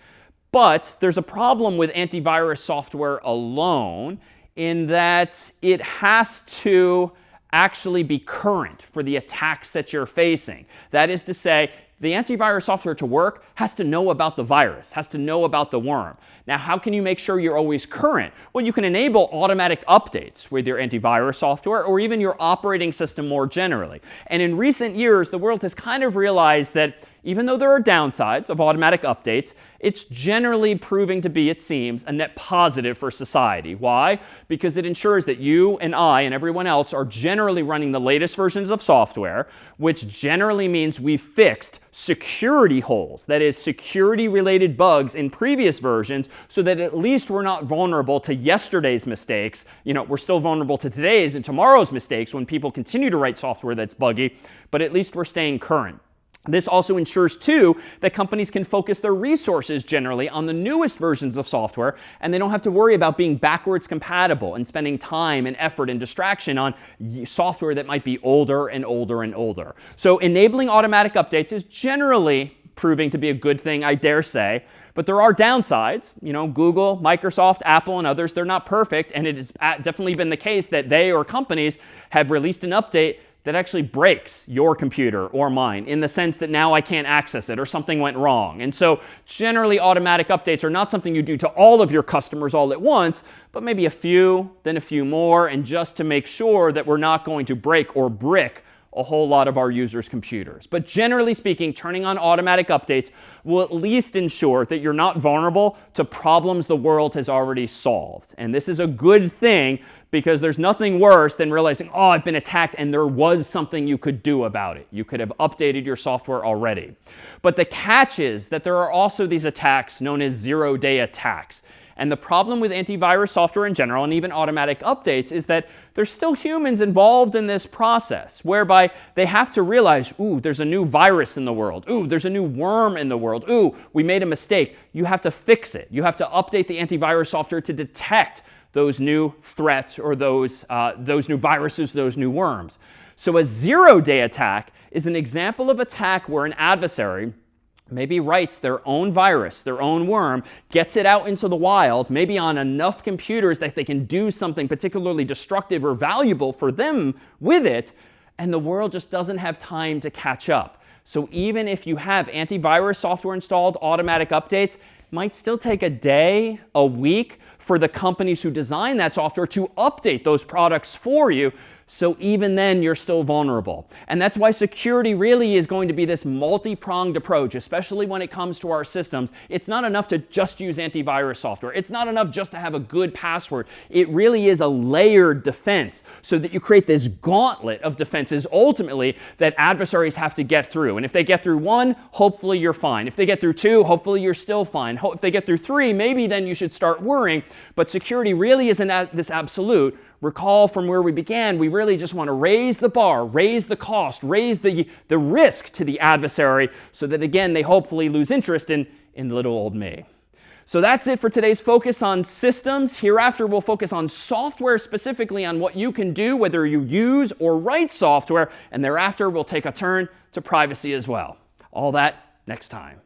But there's a problem with antivirus software alone, in that it has to actually be current for the attacks that you're facing. That is to say, the antivirus software to work has to know about the virus, has to know about the worm. Now, how can you make sure you're always current? Well, you can enable automatic updates with your antivirus software or even your operating system more generally. And in recent years, the world has kind of realized that even though there are downsides of automatic updates, it's generally proving to be, it seems, a net positive for society. Why? Because it ensures that you and I and everyone else are generally running the latest versions of software, which generally means we've fixed security holes, that is, security-related bugs in previous versions, so that at least we're not vulnerable to yesterday's mistakes. You know, we're still vulnerable to today's and tomorrow's mistakes when people continue to write software that's buggy, but at least we're staying current. This also ensures, too, that companies can focus their resources generally on the newest versions of software, and they don't have to worry about being backwards compatible and spending time and effort and distraction on software that might be older and older and older. So enabling automatic updates is generally proving to be a good thing, I dare say. But there are downsides. You know, Google, Microsoft, Apple, and others, they're not perfect. And it has definitely been the case that they or companies have released an update that actually breaks your computer or mine in the sense that now I can't access it or something went wrong. And so generally automatic updates are not something you do to all of your customers all at once, but maybe a few, then a few more, and just to make sure that we're not going to break or brick a whole lot of our users' computers. But generally speaking, turning on automatic updates will at least ensure that you're not vulnerable to problems the world has already solved. And this is a good thing, because there's nothing worse than realizing, oh, I've been attacked and there was something you could do about it. You could have updated your software already. But the catch is that there are also these attacks known as zero-day attacks. And the problem with antivirus software in general, and even automatic updates, is that there's still humans involved in this process, whereby they have to realize, ooh, there's a new virus in the world. Ooh, there's a new worm in the world. Ooh, we made a mistake. You have to fix it. You have to update the antivirus software to detect those new threats or those new viruses, those new worms. So a zero-day attack is an example of attack where an adversary maybe writes their own virus, their own worm, gets it out into the wild, maybe on enough computers that they can do something particularly destructive or valuable for them with it, and the world just doesn't have time to catch up. So even if you have antivirus software installed, automatic updates, might still take a day, a week for the companies who design that software to update those products for you. So even then, you're still vulnerable. And that's why security really is going to be this multi-pronged approach, especially when it comes to our systems. It's not enough to just use antivirus software. It's not enough just to have a good password. It really is a layered defense, so that you create this gauntlet of defenses ultimately that adversaries have to get through. And if they get through one, hopefully you're fine. If they get through two, hopefully you're still fine. If they get through three, maybe then you should start worrying. But security really isn't this absolute. Recall from where we began, we really just want to raise the bar, raise the cost, raise the risk to the adversary, so that again, they hopefully lose interest in little old me. So that's it for today's focus on systems. Hereafter, we'll focus on software, specifically on what you can do, whether you use or write software. And thereafter, we'll take a turn to privacy as well. All that next time.